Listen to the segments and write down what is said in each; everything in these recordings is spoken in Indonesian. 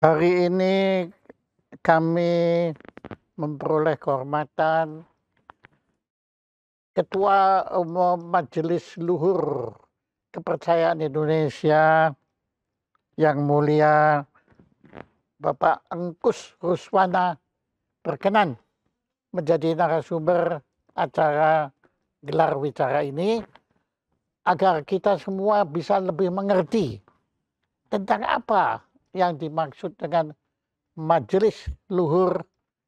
Hari ini kami memperoleh kehormatan Ketua Umum Majelis Luhur Kepercayaan Indonesia yang mulia Bapak Engkus Ruswana berkenan menjadi narasumber acara gelar wicara ini agar kita semua bisa lebih mengerti tentang apa yang dimaksud dengan Majelis Luhur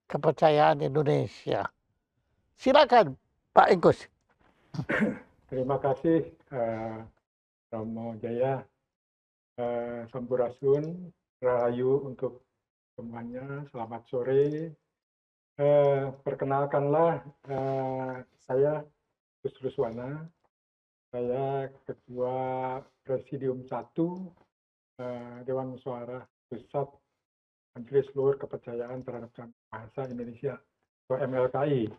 Kepercayaan Indonesia. Silakan Pak Engkus. Terima kasih Romo Jaya, Sampurasun, Rahayu untuk semuanya. Selamat sore. Perkenalkanlah, saya Gus Ruswana. Saya Ketua Presidium 1 Dewan Musyawarah Pusat Majelis Luhur Kepercayaan Terhadap Bahasa Indonesia atau MLKI.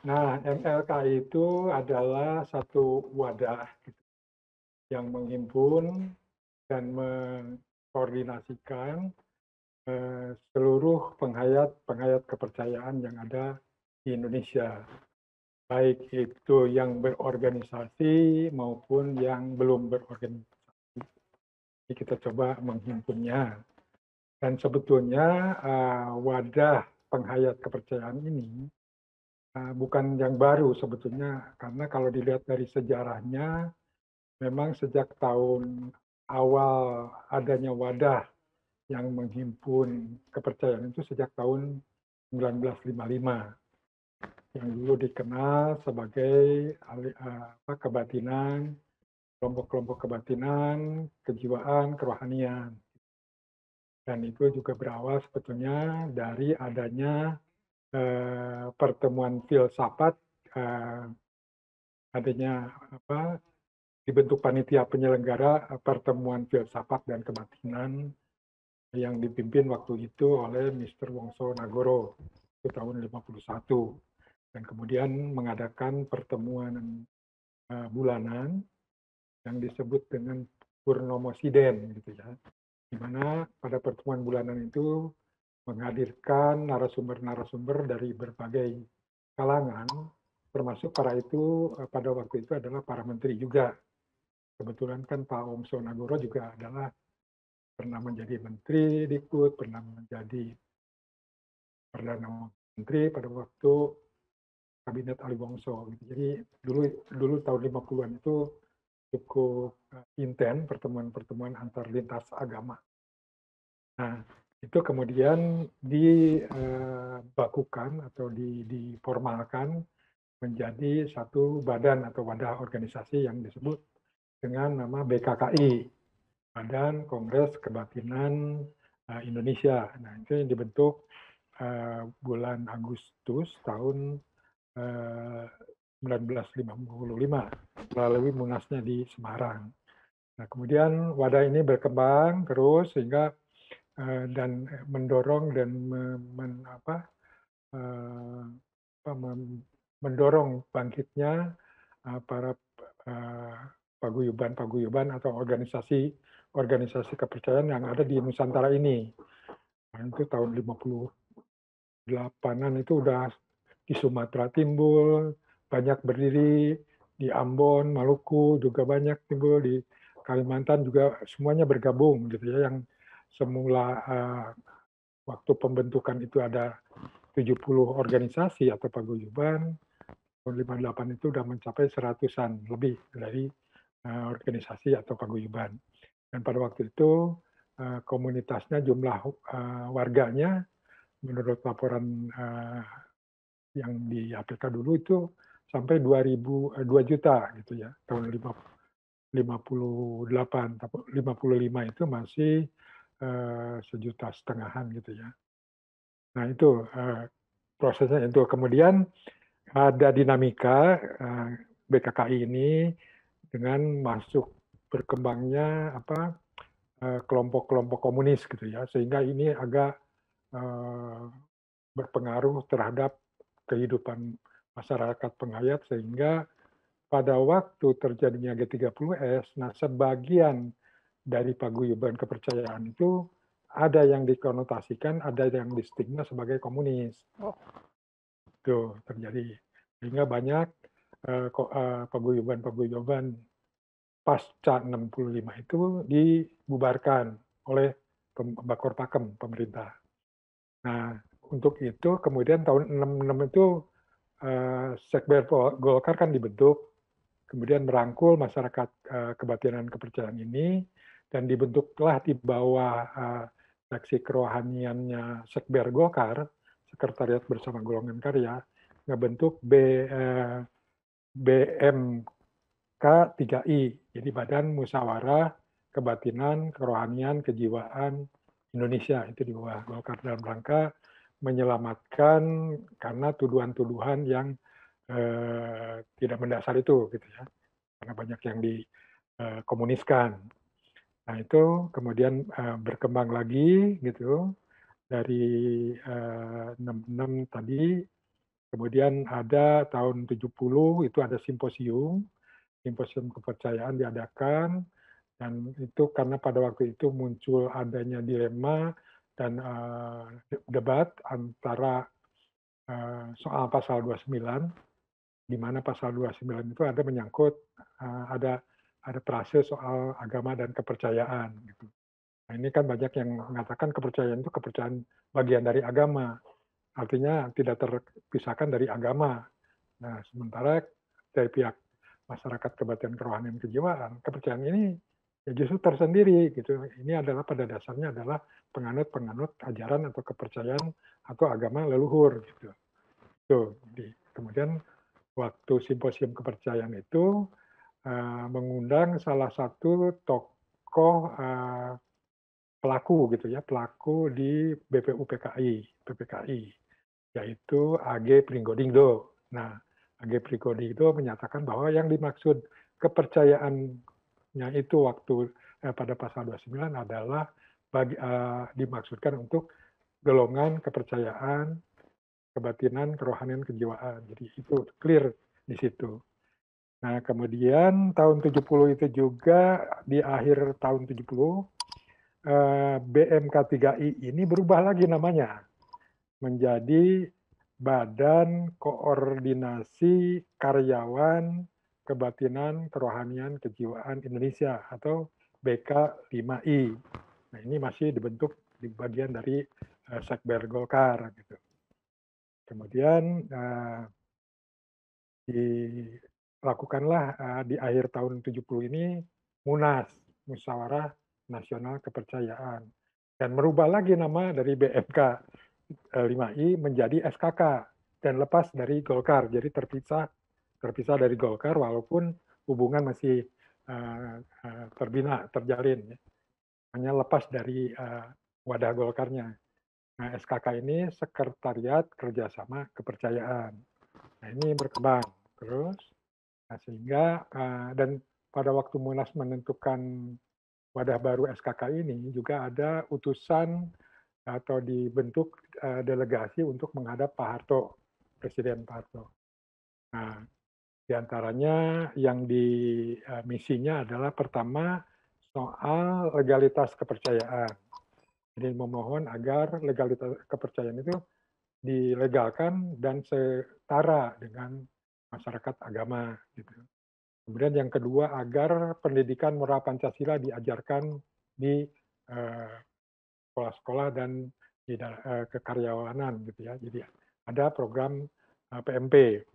Nah, MLKI itu adalah satu wadah yang menghimpun dan mengkoordinasikan seluruh penghayat kepercayaan yang ada di Indonesia, baik itu yang berorganisasi maupun yang belum berorganisasi. Jadi kita coba menghimpunnya. Dan sebetulnya wadah penghayat kepercayaan ini bukan yang baru sebetulnya, karena kalau dilihat dari sejarahnya, memang sejak tahun awal adanya wadah yang menghimpun kepercayaan itu sejak tahun 1955, yang dulu dikenal sebagai kebatinan, kelompok-kelompok kebatinan, kejiwaan, kerohanian. Dan itu juga berawal sebetulnya dari adanya pertemuan filsafat, adanya dibentuk panitia penyelenggara pertemuan filsafat dan kebatinan yang dipimpin waktu itu oleh Mr. Wongso Nagoro itu tahun 51, dan kemudian mengadakan pertemuan bulanan yang disebut dengan Purnomo Siden gitu ya, di mana pada pertemuan bulanan itu menghadirkan narasumber-narasumber dari berbagai kalangan, termasuk pada waktu itu adalah para menteri juga. Kebetulan kan Pak Wongso Nagoro juga pernah menjadi menteri Dikbud, pernah menjadi Perdana Menteri pada waktu Kabinet Ali Wongso. Jadi dulu tahun 50-an itu cukup intens pertemuan-pertemuan antar lintas agama. Nah, itu kemudian dibakukan atau diformalkan menjadi satu badan atau wadah organisasi yang disebut dengan nama BKKI, Badan Kongres Kebatinan Indonesia. Nah, itu yang dibentuk bulan Agustus tahun 1955 melalui munasnya di Semarang. Nah, kemudian wadah ini berkembang terus sehingga dan mendorong dan mendorong bangkitnya para paguyuban atau organisasi kepercayaan yang ada di Nusantara ini. Nah, itu tahun 58-an itu udah di Sumatera timbul, banyak berdiri, di Ambon, Maluku juga banyak timbul, di Kalimantan juga semuanya bergabung gitu ya, yang semula waktu pembentukan itu ada 70 organisasi atau paguyuban, tahun 58 itu sudah mencapai 100-an lebih dari organisasi atau paguyuban. Dan pada waktu itu komunitasnya, jumlah warganya menurut laporan yang di APK dulu itu sampai 2 juta gitu ya, tahun 58, 55 itu masih 1,5 juta gitu ya. Nah itu prosesnya itu. Kemudian ada dinamika BKKI ini dengan masuk berkembangnya kelompok-kelompok komunis gitu ya, sehingga ini agak berpengaruh terhadap kehidupan masyarakat penghayat, sehingga pada waktu terjadinya G30S, nah sebagian dari paguyuban kepercayaan itu ada yang dikonotasikan, ada yang distigma sebagai komunis. Oh. Itu terjadi. Sehingga banyak paguyuban-paguyuban pasca 65 itu dibubarkan oleh Bakor Pakem, pemerintah. Nah, untuk itu kemudian tahun 66 itu Sekber Golkar kan dibentuk, kemudian merangkul masyarakat kebatinan kepercayaan ini, dan dibentuklah di bawah seksi kerohaniannya Sekber Golkar, Sekretariat Bersama Golongan Karya, ngebentuk BMK 3I, jadi Badan Musyawarah Kebatinan, Kerohanian, Kejiwaan Indonesia, itu di bawah Golkar, dalam rangka menyelamatkan karena tuduhan-tuduhan yang tidak mendasar itu, gitu ya, karena banyak yang dikomuniskan. Nah itu kemudian berkembang lagi, gitu, dari 66 tadi, kemudian ada tahun 70 itu ada simposium kepercayaan diadakan, dan itu karena pada waktu itu muncul adanya dilema dan debat antara soal pasal 29, di mana pasal 29 itu ada menyangkut ada frase soal agama dan kepercayaan, gitu. Nah, ini kan banyak yang mengatakan kepercayaan itu kepercayaan bagian dari agama, artinya tidak terpisahkan dari agama. Nah, sementara dari pihak masyarakat kebatinan kerohanian kejiwaan, kepercayaan ini ya justru tersendiri, gitu. Ini adalah pada dasarnya adalah penganut-penganut ajaran atau kepercayaan atau agama leluhur, gitu. Tuh, kemudian waktu simposium kepercayaan itu mengundang salah satu tokoh pelaku, gitu ya, pelaku di PPKI, yaitu AG Pringgodingdo. Nah, AG Pringgodingdo menyatakan bahwa yang dimaksud kepercayaannya itu waktu pada pasal 29 adalah dimaksudkan untuk golongan kepercayaan, kebatinan, kerohanian, kejiwaan. Jadi itu clear di situ. Nah, kemudian tahun 70 itu juga di akhir tahun 70 BMK 3I ini berubah lagi namanya menjadi Badan Koordinasi Karyawan Kebatinan Kerohanian Kejiwaan Indonesia atau BK5I. Nah, ini masih dibentuk di bagian dari Sekber Golkar, gitu. Kemudian dilakukanlah di akhir tahun 70 ini Munas, Musyawarah Nasional Kepercayaan, dan merubah lagi nama dari BMK 5I menjadi SKK dan lepas dari Golkar, jadi terpisah dari Golkar walaupun hubungan masih terjalin, hanya lepas dari wadah Golkarnya. Nah, SKK ini Sekretariat Kerjasama Kepercayaan. Nah, ini berkembang terus. Nah, sehingga dan pada waktu Munas menentukan wadah baru SKK ini juga ada utusan atau dibentuk delegasi untuk menghadap Pak Harto, Presiden Pak Harto. Nah, diantaranya yang di misinya adalah pertama soal legalitas kepercayaan. Jadi memohon agar legalitas kepercayaan itu dilegalkan dan setara dengan masyarakat agama, gitu. Kemudian yang kedua, agar pendidikan moral Pancasila diajarkan di sekolah-sekolah dan di kekaryawanan, gitu ya. Jadi ada program PMP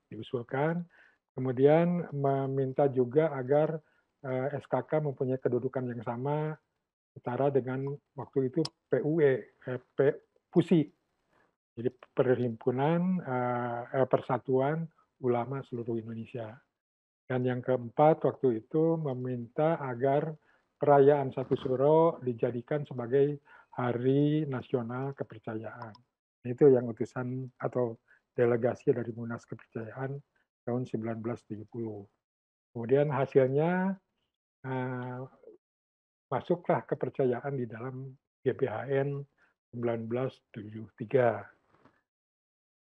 diusulkan. Kemudian meminta juga agar SKK mempunyai kedudukan yang sama setara dengan waktu itu PUSI. Jadi Perhimpunan Persatuan Ulama Seluruh Indonesia. Dan yang keempat waktu itu meminta agar perayaan Satu Suro dijadikan sebagai Hari Nasional Kepercayaan. Itu yang utusan atau delegasi dari Munas Kepercayaan tahun 1970. Kemudian hasilnya masuklah kepercayaan di dalam GBHN 1973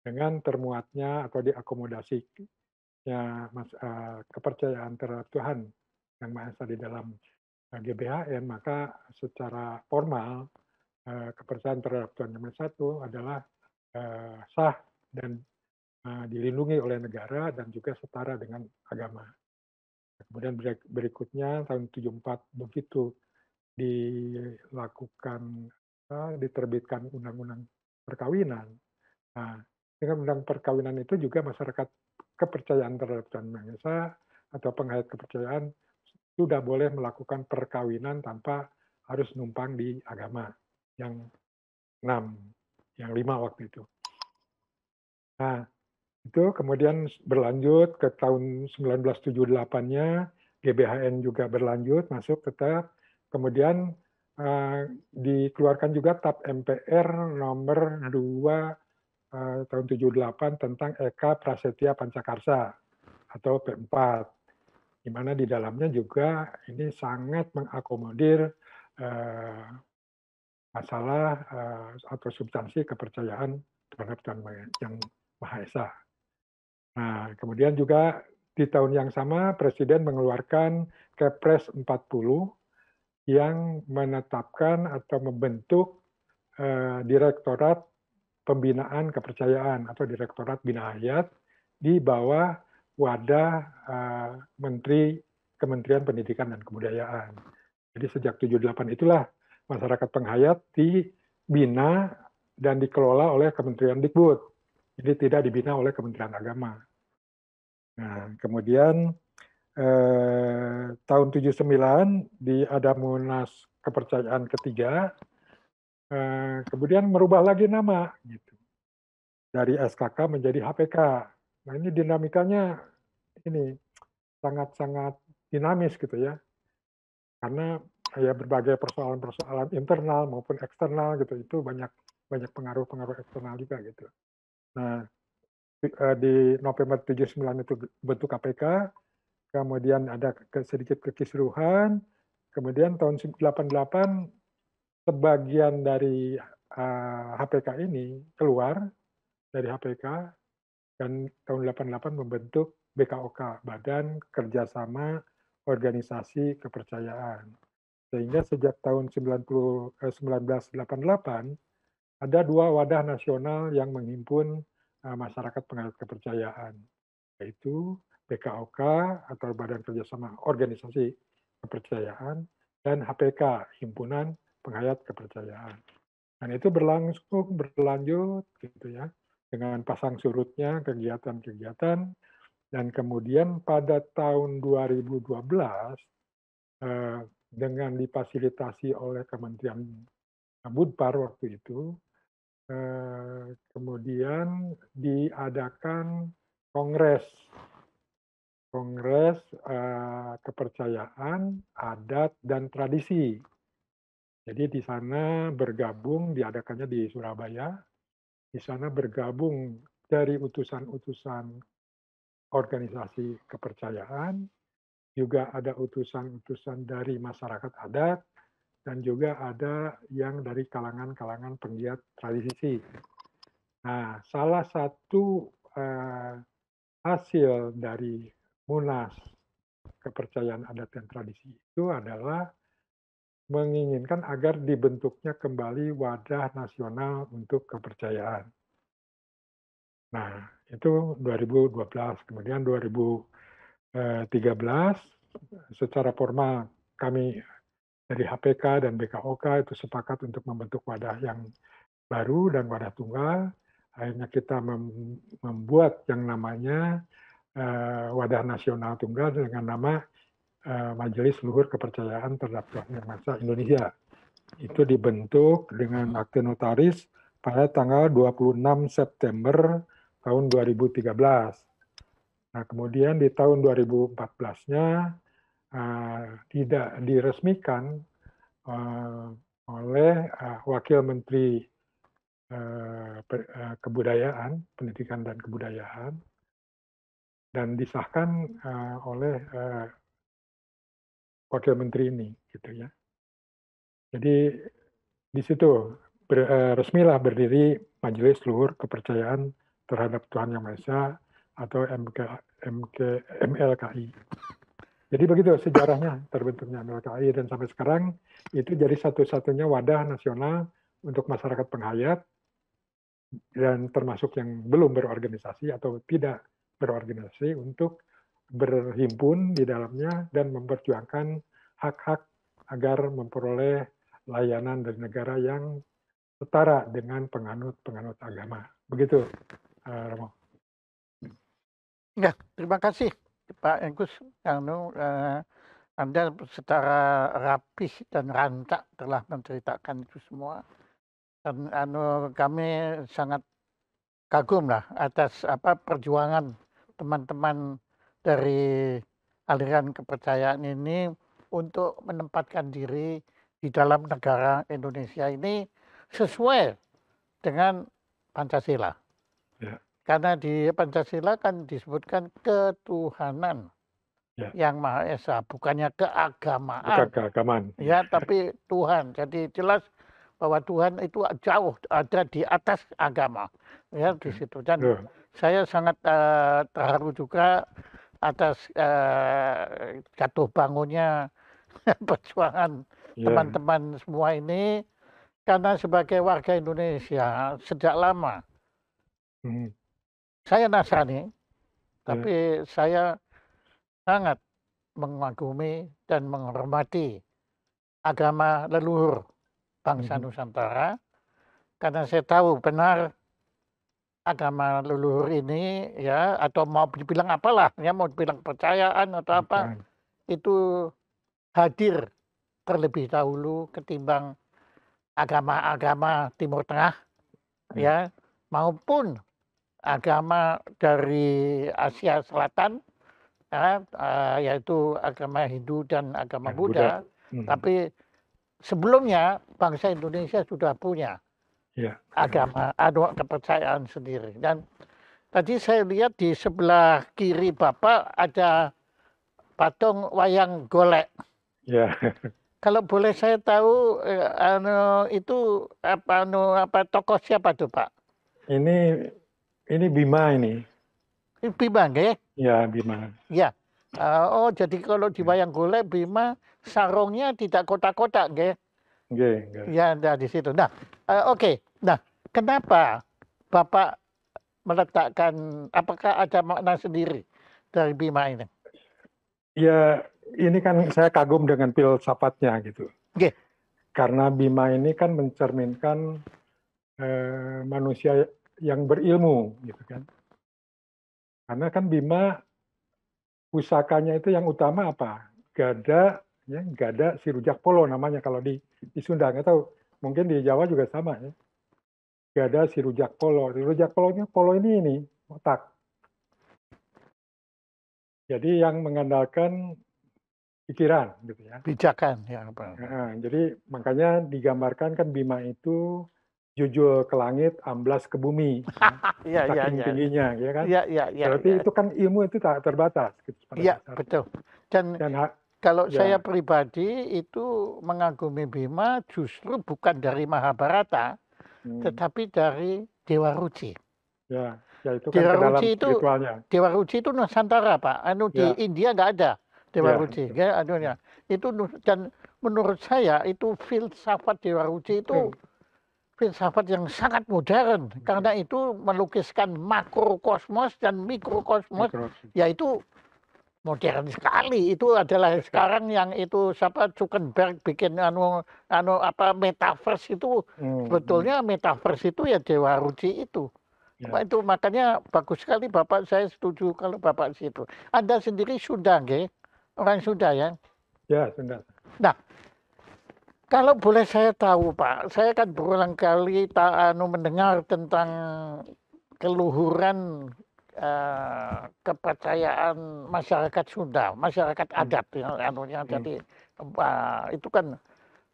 dengan termuatnya atau diakomodasinya kepercayaan terhadap Tuhan yang Maha Esa di dalam GBHN, maka secara formal kepercayaan terhadap Tuhan Yang Maha Esa itu adalah sah dan dilindungi oleh negara dan juga setara dengan agama. Kemudian berikutnya tahun 74 begitu diterbitkan Undang-Undang Perkawinan. Nah, dengan Undang Perkawinan itu juga masyarakat kepercayaan terhadap Tuhan Yang Maha Esa atau penghayat kepercayaan sudah boleh melakukan perkawinan tanpa harus numpang di agama yang 6, yang 5 waktu itu. Nah, itu kemudian berlanjut ke tahun 1978-nya, GBHN juga berlanjut, masuk tetap. Kemudian dikeluarkan juga TAP MPR nomor 2 tahun 78 tentang Eka Prasetya Pancakarsa atau P4, di mana di dalamnya juga ini sangat mengakomodir masalah atau substansi kepercayaan terhadap Tuhan Yang Maha Esa. Nah, kemudian juga di tahun yang sama Presiden mengeluarkan Kepres 40 yang menetapkan atau membentuk Direktorat Pembinaan Kepercayaan atau Direktorat Bina Hayat di bawah wadah Menteri Kementerian Pendidikan dan Kebudayaan. Jadi sejak 78 itulah masyarakat penghayat dibina dan dikelola oleh Kementerian Dikbud. Jadi tidak dibina oleh Kementerian Agama. Nah, kemudian tahun 79 ada Munas Kepercayaan ketiga, kemudian merubah lagi nama gitu. Dari SKK menjadi HPK. Nah, ini dinamikanya ini sangat-sangat dinamis gitu ya. Karena ya berbagai persoalan-persoalan internal maupun eksternal gitu, itu banyak pengaruh-pengaruh eksternal juga gitu. Nah, di November 79 itu bentuk KPK, kemudian ada sedikit kekisruhan, kemudian tahun 88 sebagian dari HPK ini keluar dari HPK dan tahun 88 membentuk BKOK, Badan Kerjasama Organisasi Kepercayaan. Sehingga sejak tahun 1988 ada 2 wadah nasional yang menghimpun masyarakat penganut kepercayaan, yaitu BKOK atau Badan Kerjasama Organisasi Kepercayaan dan HPK, Himpunan Penghayat Kepercayaan. Dan itu berlanjut gitu ya, dengan pasang surutnya kegiatan-kegiatan, dan kemudian pada tahun 2012 dengan difasilitasi oleh Kementerian Budpar waktu itu, kemudian diadakan Kongres Kepercayaan, Adat, dan Tradisi. Jadi di sana bergabung, diadakannya di Surabaya, di sana bergabung dari utusan-utusan organisasi kepercayaan, juga ada utusan-utusan dari masyarakat adat, dan juga ada yang dari kalangan-kalangan penggiat tradisi. Nah, salah satu hasil dari Munas Kepercayaan Adat dan Tradisi itu adalah menginginkan agar dibentuknya kembali wadah nasional untuk kepercayaan. Nah, itu 2012. Kemudian 2013 secara formal kami dari HPK dan BKOK itu sepakat untuk membentuk wadah yang baru dan wadah tunggal. Akhirnya kita membuat yang namanya wadah nasional tunggal dengan nama Majelis Luhur Kepercayaan Terhadap Tuhan Yang Maha Esa Indonesia. Itu dibentuk dengan akte notaris pada tanggal 26 September tahun 2013. Nah, kemudian di tahun 2014-nya tidak diresmikan oleh Wakil Menteri Kebudayaan, Pendidikan dan Kebudayaan, dan disahkan oleh Wakil Menteri ini, gitu ya. Jadi di situ resmilah berdiri Majelis Luhur Kepercayaan Terhadap Tuhan Yang Maha Esa atau MLKI. Jadi begitu sejarahnya terbentuknya MLKI, dan sampai sekarang itu jadi satu-satunya wadah nasional untuk masyarakat penghayat dan termasuk yang belum berorganisasi atau tidak berorganisasi untuk berhimpun di dalamnya dan memperjuangkan hak-hak agar memperoleh layanan dari negara yang setara dengan penganut-penganut agama. Begitu, Romo. Ya, terima kasih Pak Engkus. Anda secara rapih dan rancak telah menceritakan itu semua. Dan kami sangat kagum lah atas perjuangan teman-teman dari aliran kepercayaan ini untuk menempatkan diri di dalam negara Indonesia ini sesuai dengan Pancasila. Ya. Karena di Pancasila kan disebutkan ketuhanan yang Maha Esa, bukannya keagamaan. Bukan keagamaan. Ya, tapi Tuhan. Jadi jelas bahwa Tuhan itu jauh ada di atas agama. Ya, di situ. Dan saya sangat terharu juga atas jatuh bangunnya perjuangan teman-teman semua ini, karena sebagai warga Indonesia sejak lama saya Nasrani, tapi saya sangat mengagumi dan menghormati agama leluhur bangsa Nusantara, karena saya tahu benar agama leluhur ini ya, atau mau dibilang apalah ya, mau dibilang percayaan atau apa, itu hadir terlebih dahulu ketimbang agama-agama Timur Tengah ya, maupun agama dari Asia Selatan ya, yaitu agama Hindu dan agama Buddha. Tapi sebelumnya bangsa Indonesia sudah punya agama, kepercayaan sendiri. Dan tadi saya lihat di sebelah kiri Bapak ada patung wayang golek. Ya. Kalau boleh saya tahu itu tokoh siapa tuh Pak? Ini Bima ini. Bima nggih? Ya, Bima. Ya. Oh, jadi kalau di wayang golek Bima sarungnya tidak kotak-kotak nggih? Nggih. Ya, ada di situ. Nah, oke. Nah, kenapa Bapak meletakkan, apakah ada makna sendiri dari Bima ini? Ya, ini kan saya kagum dengan filsafatnya gitu. Okay. Karena Bima ini kan mencerminkan manusia yang berilmu, gitu kan. Karena kan Bima pusakanya itu yang utama apa? Gada, ya, Gada si rujak polo namanya kalau di Sunda, nggak tahu. Mungkin di Jawa juga sama ya. Gada si rujak polo. Rujak polonya, polo ini otak. Jadi yang mengandalkan pikiran, gitu ya. Pijakan, ya. Nah, jadi makanya digambarkan kan Bima itu jujur ke langit, amblas ke bumi, ya. Saking tingginya, ya kan? Berarti itu kan ilmu itu tak terbatas. Gitu, iya, betul. Dan kalau saya pribadi itu mengagumi Bima justru bukan dari Mahabharata, tetapi dari Dewa Ruci. Ya itu kan ke dalam spiritualnya. Dewa Ruci itu Nusantara, Pak. Di India nggak ada Dewa Ruci. Ya, itu, dan menurut saya itu filsafat Dewa Ruci itu filsafat yang sangat modern, karena itu melukiskan makrokosmos dan mikrokosmos, yaitu modern sekali. Itu adalah sekarang yang itu siapa Zuckerberg bikin metaverse itu, sebetulnya metaverse itu ya Dewa Ruci itu. Itu makanya bagus sekali Bapak, saya setuju kalau Bapak situ. Anda sendiri Sunda nggih? Orang Sunda ya? Ya, Sunda. Nah, kalau boleh saya tahu Pak, saya kan berulang kali mendengar tentang keluhuran kepercayaan masyarakat Sunda, masyarakat adat jadi itu kan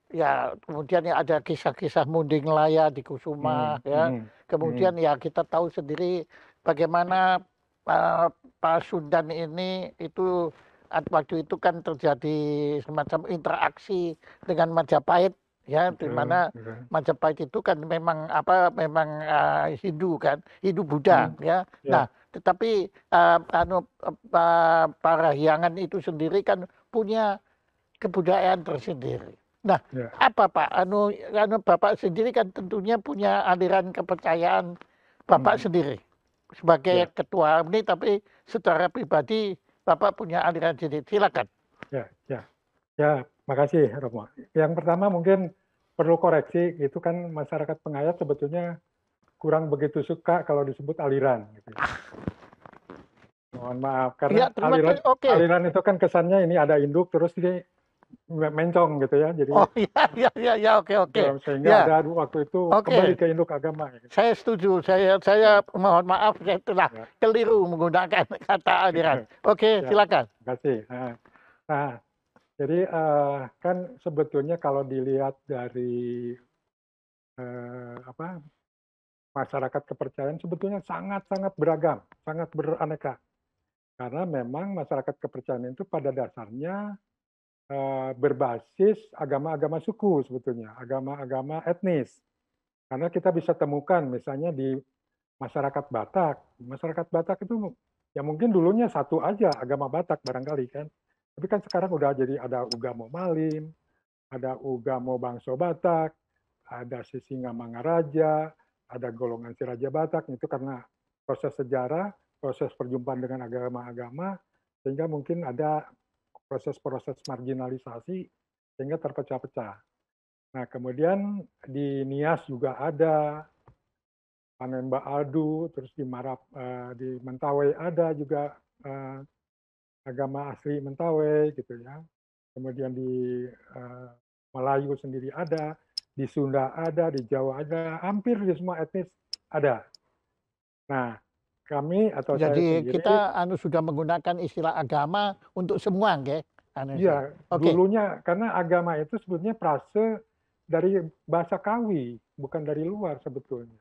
ya, kemudian ya ada kisah-kisah Munding Laya di Kusuma ya. Kemudian ya kita tahu sendiri bagaimana Pak Sundan ini itu waktu itu kan terjadi semacam interaksi dengan Majapahit ya, di mana Majapahit itu kan memang Hindu kan, Hindu Buddha ya. Nah, tetapi Parahyangan itu sendiri kan punya kebudayaan tersendiri. Nah, Ya, apa Pak, Bapak sendiri kan tentunya punya aliran kepercayaan Bapak mhm, sendiri sebagai ya, ketua ini, tapi secara pribadi Bapak punya aliran sendiri. Silakan. ya, ya, ya, makasih Romo. Yang pertama mungkin perlu koreksi, itu kan masyarakat Pengayat sebetulnya kurang begitu suka kalau disebut aliran, gitu ya. Mohon maaf, Iya, karena terima aliran kasih. Oke. aliran itu kan kesannya ini ada induk terus ini mencong gitu ya. Jadi Oh, iya, iya, iya, iya, oke, oke. sehingga Ya, ada waktu itu kembali oke. ke induk agama. Gitu. Saya setuju. Saya Ya, mohon maaf, saya telah ya, keliru menggunakan kata aliran. Oke, ya, silakan. terima kasih. Nah, jadi kan sebetulnya kalau dilihat dari apa masyarakat kepercayaan sebetulnya sangat-sangat beragam, sangat beraneka. Karena memang masyarakat kepercayaan itu pada dasarnya berbasis agama-agama suku sebetulnya, agama-agama etnis. Karena kita bisa temukan misalnya di masyarakat Batak. Masyarakat Batak itu ya mungkin dulunya satu aja agama Batak barangkali kan. Tapi kan sekarang udah jadi ada Ugamo Malim, ada Ugamo Bangso Batak, ada Sisinga Mangaraja, ada golongan si Raja Batak. Itu karena proses sejarah, proses perjumpaan dengan agama-agama, sehingga mungkin ada proses-proses marginalisasi sehingga terpecah-pecah. Nah, kemudian di Nias juga ada Panemba Adu, terus di di Mentawai ada juga agama asli Mentawai gitu ya. Kemudian di Melayu sendiri ada, di Sunda ada, di Jawa ada, hampir di semua etnis ada. Nah, kami atau saya Jadi sendiri, kita sudah menggunakan istilah agama untuk semua, nggih. Saya. ya Oke. dulunya karena agama itu sebetulnya frase dari bahasa Kawi, bukan dari luar sebetulnya.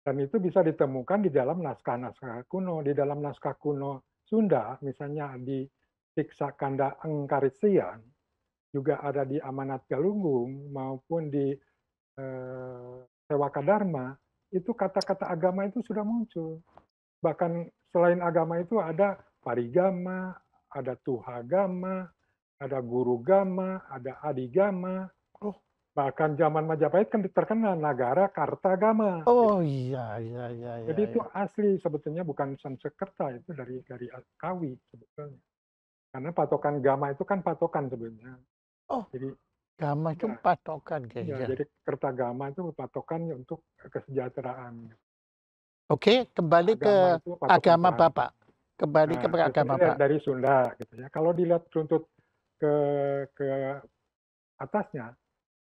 Dan itu bisa ditemukan di dalam naskah-naskah kuno. Di dalam naskah kuno Sunda, misalnya di Siksa Kanda Engkarisian, juga ada di Amanat Galunggung, maupun di Sewaka Dharma, itu kata-kata agama itu sudah muncul. Bahkan selain agama itu ada parigama, ada tuhagama, ada guru gama, ada adigama. Oh, Bahkan zaman Majapahit kan terkenal Nagara Kartagama. oh, iya, iya, iya, iya, Jadi itu iya. asli sebetulnya bukan Sanskerta, itu dari Kawi sebetulnya. Karena patokan gama itu kan patokan sebenarnya. Oh, Jadi agama itu ya, patokan, nggih, ya ya. jadi Kertagama itu patokannya untuk kesejahteraan. Oke, kembali Agama ke itu patokan agama sehari. Bapak. Kembali ke Nah, itu agama Bapak. dari Sunda gitu ya. Kalau dilihat runtut ke ke atasnya,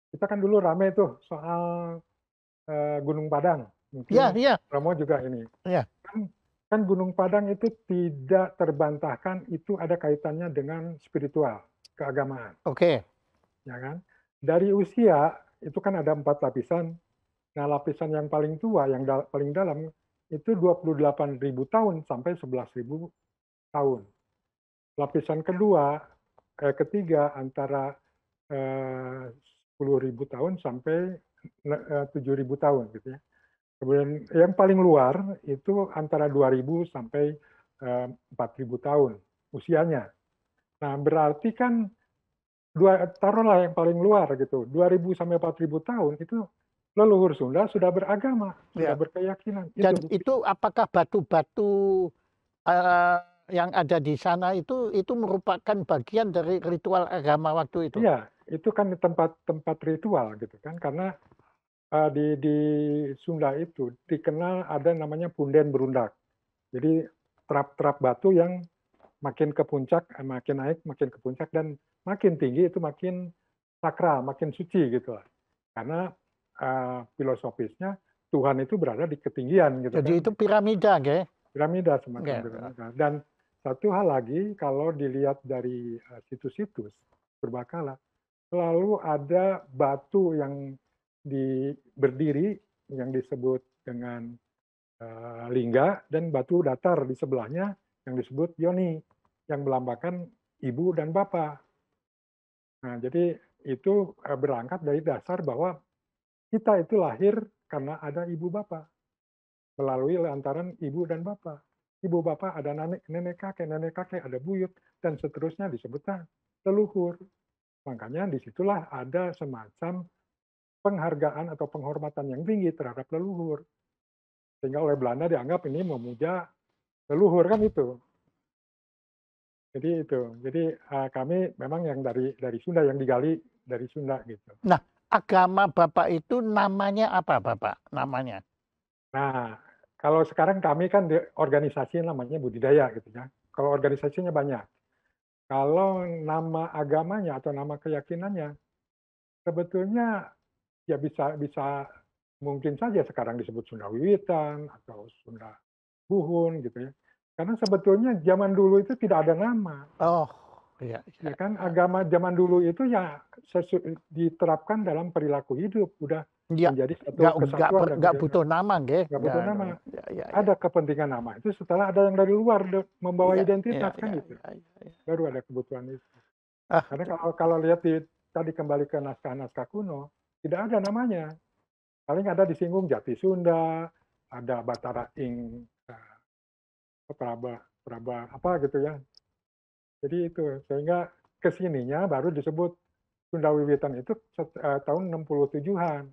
kita kan dulu rame tuh soal Gunung Padang. Iya, Mungkin iya, Romo juga ini. iya. Kan, kan Gunung Padang itu tidak terbantahkan itu ada kaitannya dengan spiritual, keagamaan, Oke. ya kan? Dari usia itu kan ada 4 lapisan. Nah, lapisan yang paling tua, yang paling dalam itu 28.000 tahun sampai 11.000 tahun. Lapisan kedua, ketiga antara 10.000 tahun sampai 7.000 tahun gitu ya. Kemudian yang paling luar itu antara 2.000 sampai 4.000 tahun usianya. Nah, berarti kan taruhlah yang paling luar gitu, 2.000 sampai 4.000 tahun itu leluhur Sunda sudah beragama, sudah Ya. berkeyakinan. Itu Dan bukti. itu apakah batu-batu eh, yang ada di sana itu merupakan bagian dari ritual agama waktu itu? Iya, itu kan tempat-tempat ritual gitu kan, karena di Sunda itu dikenal ada namanya punden berundak. Jadi terap-terap batu yang makin ke puncak, makin naik, makin ke puncak, dan makin tinggi itu makin sakral, makin suci gitu lah. Karena filosofisnya Tuhan itu berada di ketinggian gitu Jadi kan, itu piramida, nggih? piramida semacam Nggih. piramida. Dan satu hal lagi kalau dilihat dari situs-situs berbakala, selalu ada batu yang berdiri yang disebut dengan lingga dan batu datar di sebelahnya yang disebut yoni yang melambangkan ibu dan bapak. Nah, jadi itu berangkat dari dasar bahwa kita itu lahir karena ada ibu bapak melalui lantaran ibu dan bapak. Ibu bapak ada nenek kakek ada buyut dan seterusnya disebutnya leluhur. Makanya disitulah ada semacam penghargaan atau penghormatan yang tinggi terhadap leluhur. Sehingga oleh Belanda dianggap ini memuja leluhur kan itu. Jadi itu. Jadi kami memang yang dari Sunda, yang digali dari Sunda gitu. Nah, agama Bapak itu namanya apa Bapak? Namanya? Nah, kalau sekarang kami kan di organisasi namanya budidaya gitu ya. Kalau organisasinya banyak. Kalau nama agamanya atau nama keyakinannya sebetulnya ya bisa bisa mungkin saja sekarang disebut Sunda Wiwitan atau Sunda Buhun gitu ya. Karena sebetulnya zaman dulu itu tidak ada nama. Oh, iya, Ya iya. kan agama zaman dulu itu ya diterapkan dalam perilaku hidup, udah Ya, menjadi satu kesatuan dan nggak butuh nama, nggih. nggak butuh nama. Ya, ya, ya. Ada kepentingan nama itu setelah ada yang dari luar membawa Iya, iya, identitas kan iya, gitu. iya, iya. Baru ada kebutuhan itu. Ah, Karena kalau lihat tadi kembali ke naskah-naskah kuno, tidak ada namanya. Paling ada disinggung Jati Sunda, ada Batara Ing, Praba apa gitu ya. Jadi itu sehingga kesininya baru disebut Sunda Wiwitan itu tahun 67-an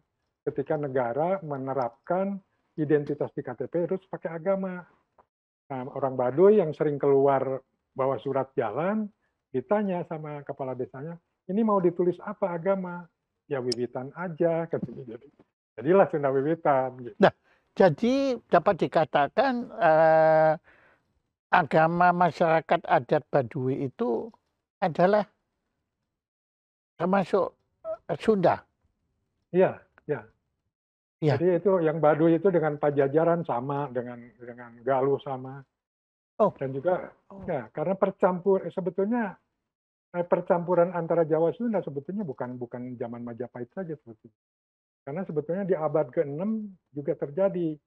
ketika negara menerapkan identitas di KTP terus pakai agama. Nah, orang Baduy yang sering keluar bawa surat jalan ditanya sama kepala desanya, ini mau ditulis apa agama? Ya Wiwitan aja katanya. Jadilah Sunda Wiwitan. Gitu. nah, jadi dapat dikatakan agama masyarakat adat Baduy itu adalah termasuk Sunda. Iya, ya. Ya. Jadi itu yang Baduy itu dengan Pajajaran sama, dengan Galuh sama, Oh. dan juga ya karena sebetulnya percampuran antara Jawa Sunda sebetulnya bukan zaman Majapahit saja sebetulnya. Karena sebetulnya di abad ke-6 juga terjadi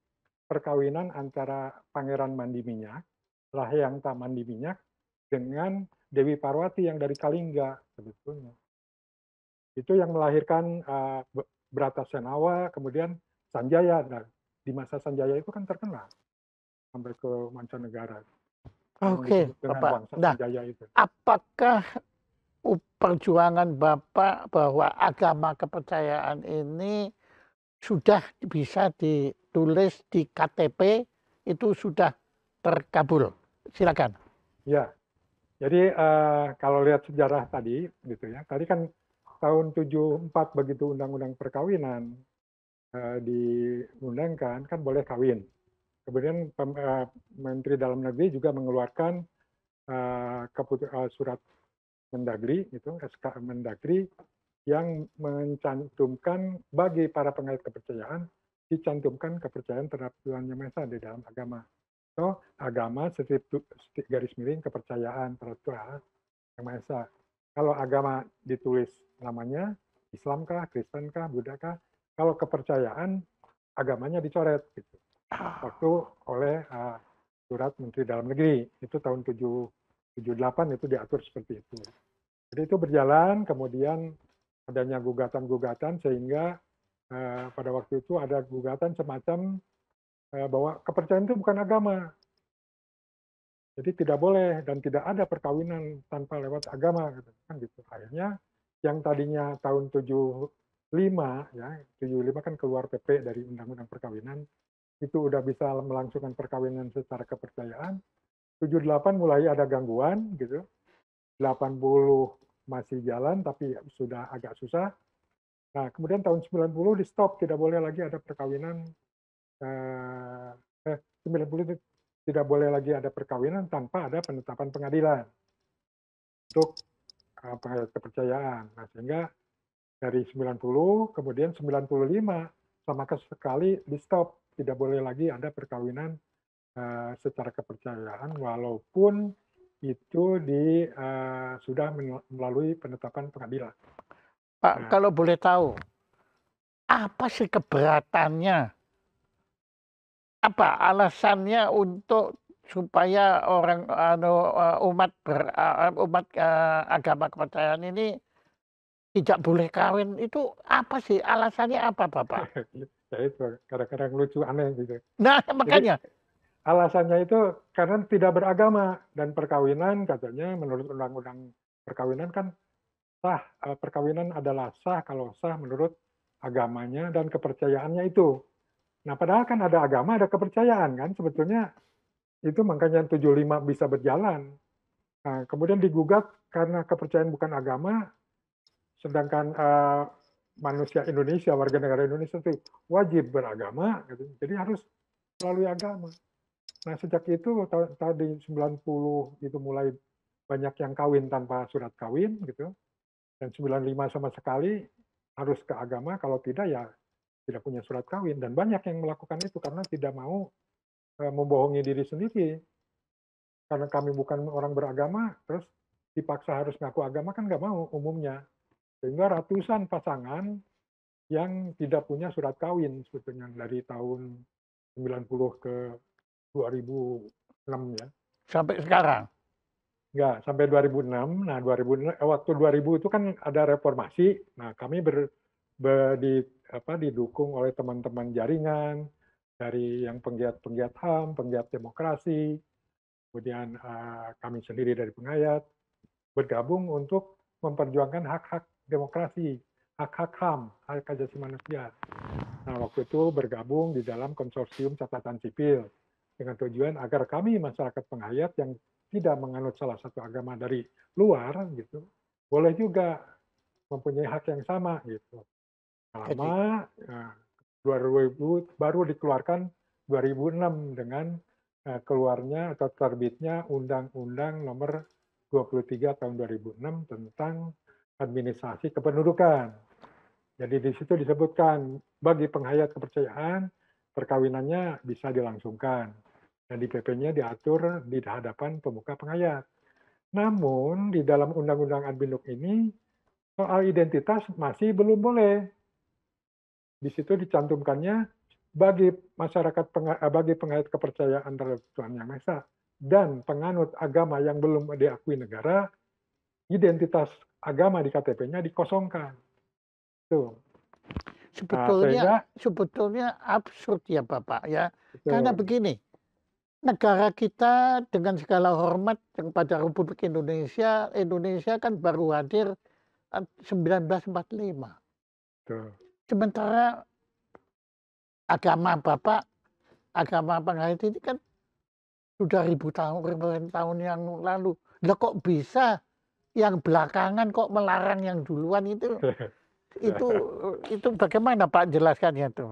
perkawinan antara Pangeran Mandi Minyak, Lahyangta Mandi Minyak, dengan Dewi Parwati yang dari Kalingga sebetulnya. Itu yang melahirkan Bratasenawa, kemudian Sanjaya. Nah, di masa Sanjaya itu kan terkenal sampai ke mancanegara. Yang Oke, disebut dengan Bapak. bangsa Nah, Sanjaya itu. apakah perjuangan Bapak bahwa agama kepercayaan ini sudah bisa ditulis di KTP itu sudah terkabul? Silakan. Ya, jadi kalau lihat sejarah tadi, gitu ya. Tadi kan tahun 74 begitu undang-undang perkawinan diundangkan, kan boleh kawin. Kemudian Menteri Dalam Negeri juga mengeluarkan surat Mendagri, itu SK Mendagri yang mencantumkan bagi para pengait kepercayaan dicantumkan kepercayaan terhadap Tuhan Yang Maha Esa di dalam agama. So, agama garis miring kepercayaan terhadap Tuhan Yang Maha Esa. Kalau agama ditulis namanya Islamkah, Kristenkah, Buddhakah, kalau kepercayaan agamanya dicoret gitu. Waktu oleh surat Menteri Dalam Negeri itu tahun 78 itu diatur seperti itu. Jadi itu berjalan, kemudian adanya gugatan-gugatan sehingga pada waktu itu ada gugatan semacam bahwa kepercayaan itu bukan agama. Jadi tidak boleh dan tidak ada perkawinan tanpa lewat agama kan gitu. Akhirnya yang tadinya tahun 75 ya, 75 kan keluar PP dari Undang-Undang Perkawinan, itu udah bisa melangsungkan perkawinan secara kepercayaan. 78 mulai ada gangguan gitu. 80 masih jalan tapi sudah agak susah. Nah, kemudian tahun 90 di stop, tidak boleh lagi ada perkawinan 90 tidak boleh lagi ada perkawinan tanpa ada penetapan pengadilan untuk kepercayaan. Nah, sehingga dari 90 kemudian 95 sama sekali di stop, tidak boleh lagi ada perkawinan secara kepercayaan walaupun itu sudah melalui penetapan pengadilan. Pak, kalau boleh tahu, apa sih keberatannya? Apa alasannya untuk supaya orang umat agama kepercayaan ini tidak boleh kawin itu apa sih? Alasannya apa, Bapak? Ya itu kadang-kadang lucu aneh gitu. Nah, Jadi makanya. alasannya itu karena tidak beragama dan perkawinan katanya menurut undang-undang perkawinan kan sah, perkawinan adalah sah kalau sah menurut agamanya dan kepercayaannya itu. Nah, padahal kan ada agama, ada kepercayaan kan sebetulnya itu makanya 75 bisa berjalan. Nah, kemudian digugat karena kepercayaan bukan agama, sedangkan manusia Indonesia, warga negara Indonesia itu wajib beragama, gitu. Jadi harus melalui agama. Nah, sejak itu tadi 90 itu mulai banyak yang kawin tanpa surat kawin gitu. Dan 95 sama sekali harus ke agama, kalau tidak ya tidak punya surat kawin. Dan banyak yang melakukan itu karena tidak mau membohongi diri sendiri. Karena kami bukan orang beragama, terus dipaksa harus ngaku agama kan nggak mau umumnya. Sehingga ratusan pasangan yang tidak punya surat kawin sebetulnya dari tahun 90 ke 2006 ya. Sampai sekarang. Enggak, sampai 2006. Nah, 2006, waktu 2000 itu kan ada reformasi. Nah, kami didukung oleh teman-teman jaringan dari yang penggiat-penggiat HAM, penggiat demokrasi, kemudian kami sendiri dari pengayat, bergabung untuk memperjuangkan hak-hak demokrasi, hak-hak HAM, hak asasi manusia. Nah, waktu itu bergabung di dalam konsorsium catatan sipil dengan tujuan agar kami masyarakat pengayat yang tidak menganut salah satu agama dari luar gitu, boleh juga mempunyai hak yang sama gitu. Lama 2000 baru dikeluarkan 2006 dengan keluarnya atau terbitnya Undang-Undang Nomor 23 Tahun 2006 tentang administrasi kependudukan. Jadi di situ disebutkan bagi penghayat kepercayaan perkawinannya bisa dilangsungkan dan di PP-nya diatur di hadapan pemuka penghayat. Namun di dalam Undang-Undang Adminuk ini soal identitas masih belum boleh. Di situ dicantumkannya bagi masyarakat bagi penghayat kepercayaan terhadap Tuhan Yang Maha Esa dan penganut agama yang belum diakui negara, identitas agama di KTP-nya dikosongkan. Tuh. Nah, Sebetulnya absurd ya Bapak ya. Karena betul. begini, negara kita dengan segala hormat kepada Republik Indonesia, Indonesia kan baru hadir 1945. Betul. Sementara agama Bapak, agama penghayat ini kan sudah ribuan tahun yang lalu. Lah kok bisa yang belakangan kok melarang yang duluan itu bagaimana Pak jelaskannya itu?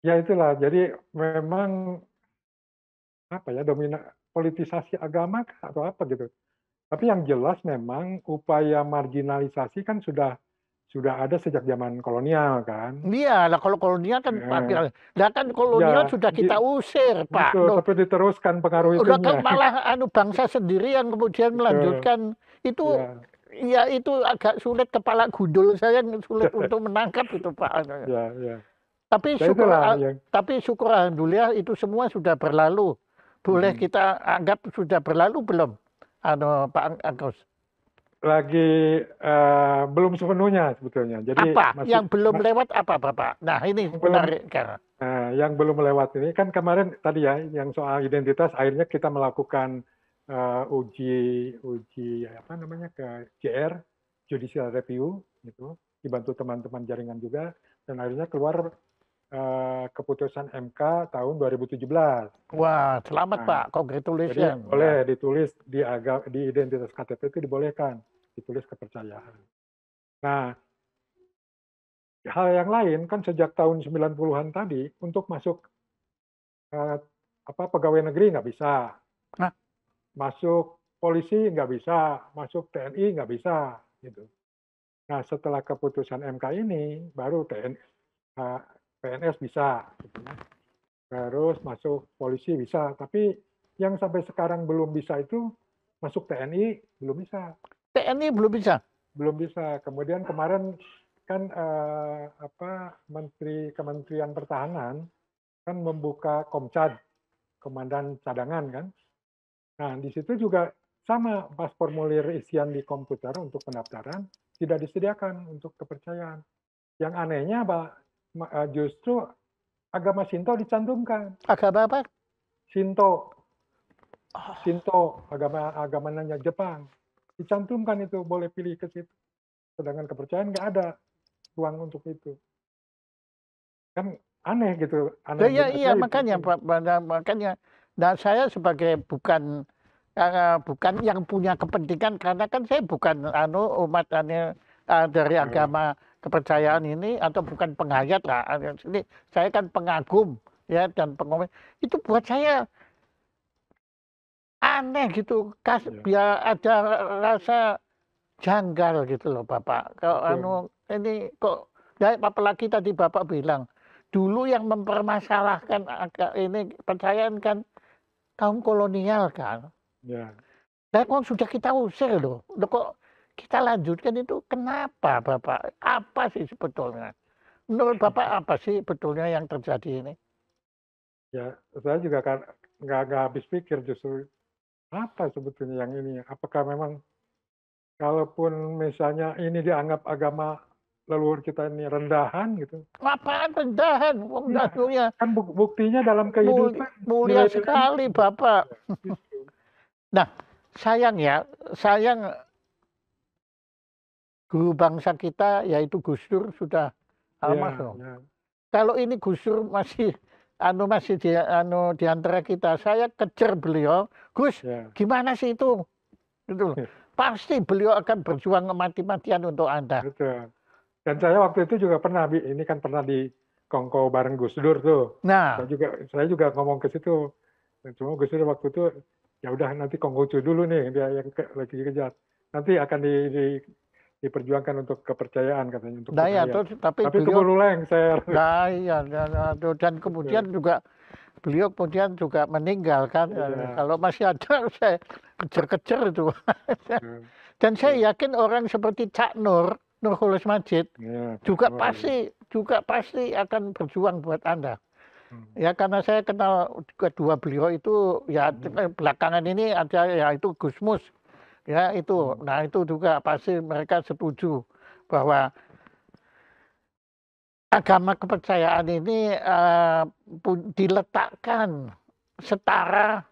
Ya itulah, jadi memang apa ya, politisasi agama atau apa gitu. Tapi yang jelas memang upaya marginalisasi kan sudah ada sejak zaman kolonial kan. Iya, lah kalau kolonial kan lah kan kolonial Ya, sudah kita usir, Pak. betul, Loh, tapi diteruskan pengaruh udah kan itunya. malah bangsa sendiri yang kemudian Betul. melanjutkan itu. Ya. Ya itu agak sulit, kepala gundul saya sulit untuk menangkap itu Pak. Ya, ya. Tapi Ya syukur itulah yang alhamdulillah itu semua sudah berlalu. Boleh kita anggap sudah berlalu belum? Pak Agus. lagi belum sepenuhnya sebetulnya. Jadi Apa masih yang belum lewat apa Bapak? Nah ini menarik karena. yang belum lewat ini kan kemarin tadi ya yang soal identitas akhirnya kita melakukan uji apa namanya ke JR Judicial Review gitu, dibantu teman-teman jaringan juga dan akhirnya keluar keputusan MK tahun 2017. Wah, selamat Nah, Pak, jadi congratulations. boleh ditulis di identitas KTP itu dibolehkan ditulis kepercayaan. Nah, hal yang lain kan sejak tahun 90-an tadi untuk masuk pegawai negeri nggak bisa, Nah, masuk polisi nggak bisa, masuk TNI nggak bisa, gitu. Nah setelah keputusan MK ini baru PNS bisa, gitu ya. Terus masuk polisi bisa, tapi yang sampai sekarang belum bisa itu masuk TNI belum bisa. TNI belum bisa. Belum bisa. Kemudian kemarin kan Kementerian Pertahanan kan membuka Komcad, Komandan Cadangan kan. Nah, di situ juga sama pas formulir isian di komputer untuk pendaftaran tidak disediakan untuk kepercayaan. Yang anehnya justru agama Shinto dicantumkan. Agama apa? Shinto, agama nanya Jepang dicantumkan itu boleh pilih ke situ. sedangkan kepercayaan nggak ada ruang untuk itu. Kan aneh gitu, Lah aneh iya aja iya itu. makanya Pak, makanya. Nah saya sebagai bukan bukan yang punya kepentingan karena kan saya bukan umat dari Nah, agama kepercayaan ini atau bukan penghayat lah. Ini saya kan pengagum ya dan pengomong. Itu buat saya aneh gitu. ya, Biar ada rasa janggal gitu loh Bapak. Kalau betul. ini kok ya apalagi tadi Bapak bilang dulu yang mempermasalahkan ini percayaan kan kaum kolonial kan. Ya, Dan kok sudah kita usir loh. Loh kok kita lanjutkan itu kenapa Bapak? Apa sih sebetulnya? Menurut Bapak apa sih betulnya yang terjadi ini? ya, saya juga kan nggak habis pikir justru apa sebetulnya yang ini. Apakah memang kalaupun misalnya ini dianggap agama leluhur kita ini rendahan gitu. Apaan rendahan? Wong Iya, danunya kan buktinya dalam mulia, kehidupan mulia nilai-nilainya sekali Bapak. ya, justru. Nah, sayang ya, sayang guru bangsa kita yaitu Gus Dur sudah Iya, almarhum. ya, Kalau ini Gus Dur masih masih di antara kita, saya kejar beliau, Gus, ya. gimana sih itu? Gitu loh. Pasti beliau akan berjuang mati-matian untuk Anda. Betul. Dan saya waktu itu juga pernah, ini kan pernah di kongko bareng Gus Dur tuh. Nah, Saya juga ngomong ke situ. Cuma Gus Dur waktu itu ya udah nanti konghucu dulu nih dia yang lagi kejar. Nanti akan diperjuangkan untuk kepercayaan katanya untuk nah ya, budaya. terus tapi Tapi beliau, keburu lengser. nah iya, dan kemudian Gitu. juga beliau kemudian juga meninggal kan. Iya. Kalau masih ada, saya kejar-kejar itu. Betul. Dan Betul. saya yakin orang seperti Cak Nur, Nurholis Majid, Iya, Cak juga Nur, ya. pasti akan berjuang buat Anda. Hmm. Ya karena saya kenal kedua beliau itu ya belakangan ini ada ya itu Gusmus ya itu. Hmm. Nah itu juga pasti mereka setuju bahwa agama kepercayaan ini diletakkan setara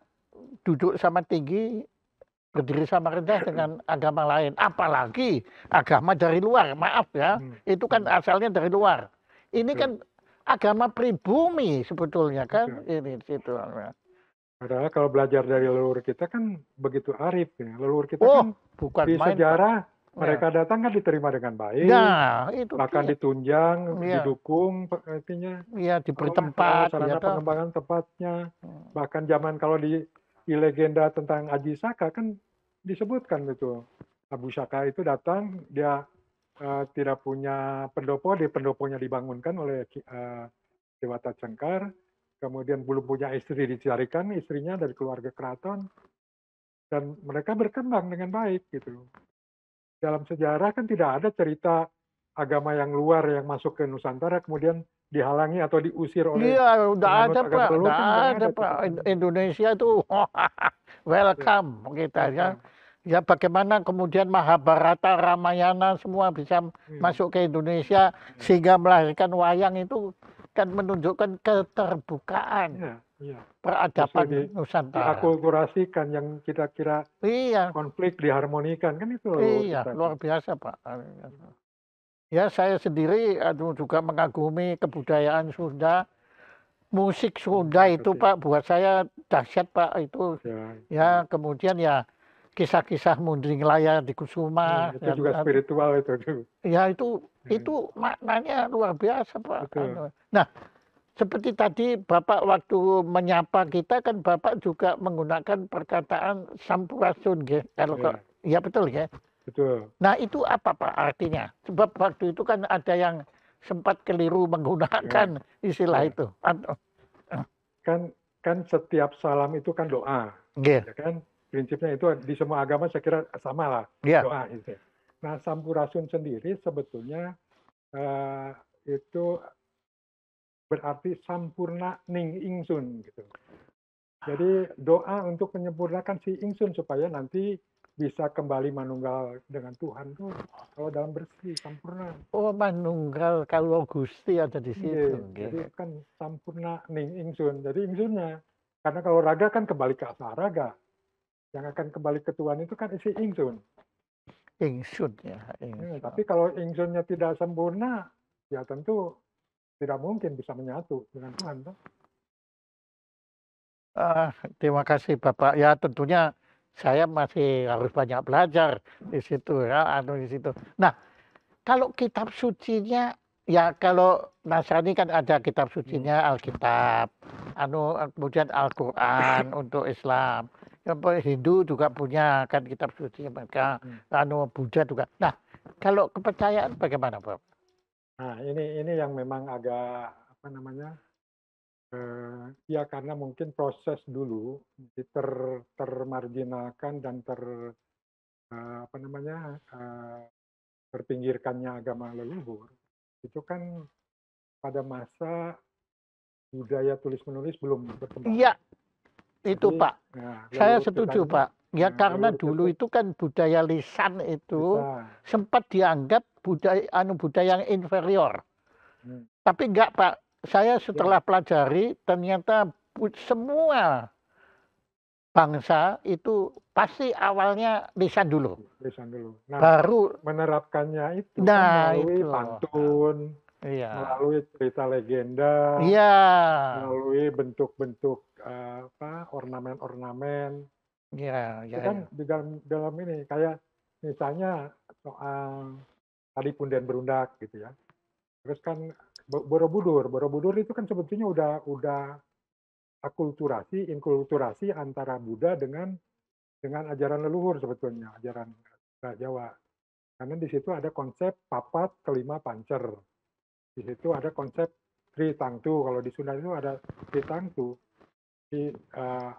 duduk sama tinggi berdiri sama rendah dengan agama lain. Apalagi agama dari luar, maaf ya, Hmm. itu kan Hmm. asalnya dari luar. Ini Betul. kan agama pribumi sebetulnya kan, Betul. ini situ. Padahal kalau belajar dari leluhur kita kan begitu arif ya. Leluhur kita Oh, kan bukan di main Pak. sejarah Ya. mereka datang kan diterima dengan baik, Nah, itu bahkan dia. ditunjang, Ya, didukung artinya ya diberi oleh sarana tempat, ya sarana toh. pengembangan tempatnya. Bahkan zaman kalau di legenda tentang Aji Saka kan disebutkan gitu. Abu Saka itu datang, dia tidak punya pendopo, di pendoponya dibangunkan oleh Dewata Cengkar, kemudian belum punya istri dicarikan istrinya dari keluarga keraton, dan mereka berkembang dengan baik gitu. Dalam sejarah kan tidak ada cerita agama yang luar yang masuk ke Nusantara kemudian dihalangi atau diusir oleh Iya, udah penganut ada agama Pak, leluhur udah kan nggak ada ada Pak. ceritanya. Indonesia itu Ya, welcome kita ya. welcome. Ya bagaimana kemudian Mahabharata, Ramayana semua bisa Hmm. masuk ke Indonesia sehingga melahirkan wayang itu kan menunjukkan keterbukaan Iya, iya. Justru peradaban Nusantara. diakulturasikan yang kita kira Iya, konflik diharmonikan kan itu leluhur iya kita itu. luar biasa Pak. Ya saya sendiri juga mengagumi kebudayaan Sunda. Musik Sunda Terima itu kasih. Pak buat saya dahsyat Pak itu. Ya, Ya kemudian ya kisah-kisah Munding Laya di Kusuma. itu juga spiritual itu. Ya Ya, itu maknanya luar biasa Pak. betul. Nah seperti tadi Bapak waktu menyapa kita kan Bapak juga menggunakan perkataan Sampurasun ya. Kalau Ya, ya betul ya. betul. Nah itu apa Pak artinya? Sebab waktu itu kan ada yang sempat keliru Ya, menggunakan istilah ya. itu. Kan kan setiap salam itu kan doa, Nggih, ya kan? Prinsipnya itu di semua agama saya kira sama lah, iya. doa itu. Nah, Sampurasun sendiri sebetulnya itu berarti sampurna ning ingsun gitu. Jadi doa untuk menyempurnakan si ingsun supaya nanti bisa kembali manunggal dengan Tuhan tuh kalau dalam bersih sampurna. Oh, manunggal kalau Gusti ada di situ, Iya, nggih. jadi kan sampurna ning ingsun. Jadi ingsunnya. Karena kalau raga kan kembali ke asal raga. Yang akan kembali ke Tuhan itu kan isi ingsun. Ingsun ya, Tapi kalau ingsunnya tidak sempurna, ya tentu tidak mungkin bisa menyatu dengan Tuhan. Toh. Terima kasih Bapak. Ya tentunya saya masih harus banyak belajar di situ ya, di situ. Nah, kalau kitab sucinya, ya kalau Nasrani kan ada kitab sucinya Alkitab, kemudian Al-Quran untuk Islam. Yang Hindu juga punya kan kitab suci mereka, Buddha juga. Nah, kalau kepercayaan bagaimana, Pak? Nah, ini yang memang agak apa namanya? Ya karena mungkin proses dulu termarginalkan dan apa namanya terpinggirkannya agama leluhur. Itu kan pada masa budaya tulis menulis belum berkembang. Iya, itu Jadi, Pak. Saya setuju kita ini, Pak. Ya karena leluhur dulu kita itu kan budaya lisan itu bisa. sempat dianggap budaya yang inferior. Hmm, Tapi enggak Pak. Saya ya, setelah pelajari ternyata semua bangsa itu pasti awalnya lisan dulu. lisan dulu. Nah, Baru, menerapkannya itu kan nah melalui itu. pantun, Iya. melalui cerita legenda, Iya. melalui bentuk-bentuk apa ornamen-ornamen. Iya, Itu iya, kan iya. di dalam ini kayak misalnya soal tadi punden berundak gitu ya. Terus kan Borobudur, Borobudur itu kan sebetulnya udah akulturasi, inkulturasi antara Buddha dengan ajaran leluhur sebetulnya, ajaran Jawa. Karena di situ ada konsep papat kelima pancer. Di situ ada konsep Tritangtu. Kalau di Sunda itu ada Tritangtu. Jadi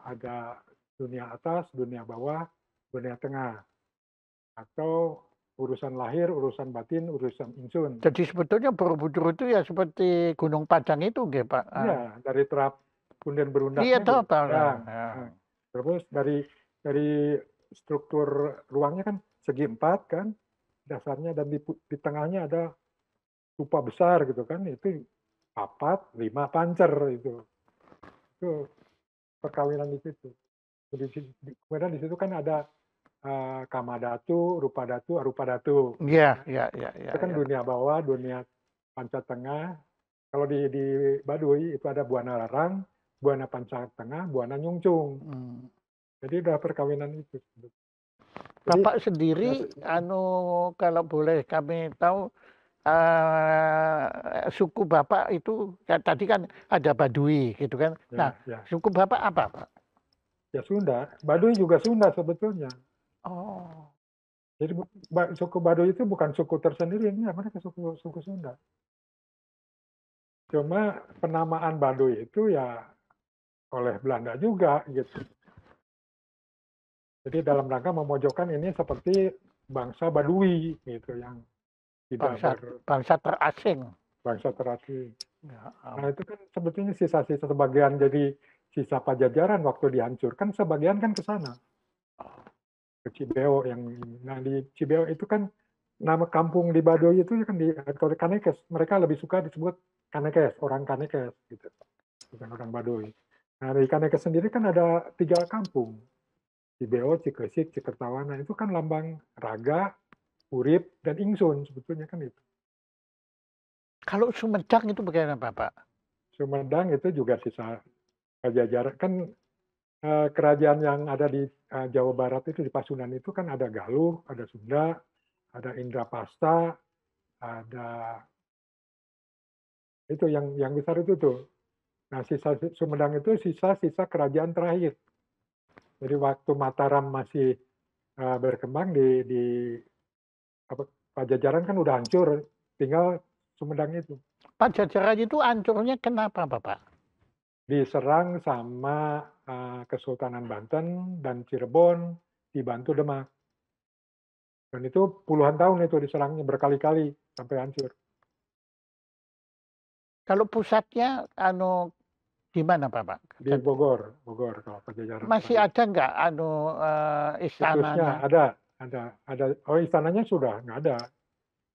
ada dunia atas, dunia bawah, dunia tengah. Atau urusan lahir, urusan batin, urusan insun. Jadi sebetulnya Borobudur itu ya seperti Gunung Padang itu, nggih, Pak. Iya, dari terap punden Iya berundaknya toh, Gunung Pak. Padang. Ya. Nah, terus dari struktur ruangnya kan segi empat kan, dasarnya dan di tengahnya ada stupa besar gitu kan, itu papat, lima pancer itu perkawinan di situ. Jadi, kemudian di situ kan ada Kamadatu, Rupadatu, Arupadatu. Iya, iya, iya, iya, Itu kan iya. dunia bawah, dunia panca tengah. Kalau di Baduy itu ada Buana Larang, Buana Panca Tengah, Buana Nyungcung. Jadi udah perkawinan itu. Jadi, Bapak sendiri, kalau boleh kami tahu, suku Bapak itu tadi kan ada Baduy gitu kan. Nah, ya. suku Bapak apa, Pak? Ya Sunda. Baduy juga Sunda sebetulnya. Oh. Jadi suku Baduy itu bukan suku tersendiri, ini mereka suku Sunda. Cuma penamaan Baduy itu ya oleh Belanda juga gitu. Jadi dalam rangka memojokkan ini seperti bangsa Baduy gitu yang tidak bangsa terasing. Bangsa terasing. Ya, Nah itu kan sebetulnya sisa-sisa sebagian jadi sisa Pajajaran waktu dihancurkan, sebagian kan ke sana. Ke Cibeo yang ini. Nah di Cibeo itu kan nama kampung di Baduy itu kan di Kanekes. Mereka lebih suka disebut Kanekes, orang Kanekes gitu. Bukan orang Baduy. Nah di Kanekes sendiri kan ada 3 kampung. Cibeo, Cikesik, Cikertawana itu kan lambang raga, urip, dan ingsun sebetulnya kan itu. Kalau Sumedang itu bagaimana Bapak? Sumedang itu juga sisa Pajajaran. Kan kerajaan yang ada di Jawa Barat itu di Pasundan itu kan ada Galuh, ada Sunda, ada Indrapasta, ada itu yang besar itu tuh. Nah sisa Sumedang itu sisa-sisa kerajaan terakhir. Jadi waktu Mataram masih berkembang di Pajajaran kan udah hancur, tinggal Sumedang itu. Pajajaran itu hancurnya kenapa Bapak? Diserang sama Kesultanan Banten dan Cirebon, dibantu Demak. Dan itu puluhan tahun itu diserangnya berkali-kali sampai hancur. Kalau pusatnya di mana Bapak? Di Bogor kalau Pajajaran. Masih ada nggak Situsnya istananya? ada. Oh istananya sudah nggak ada.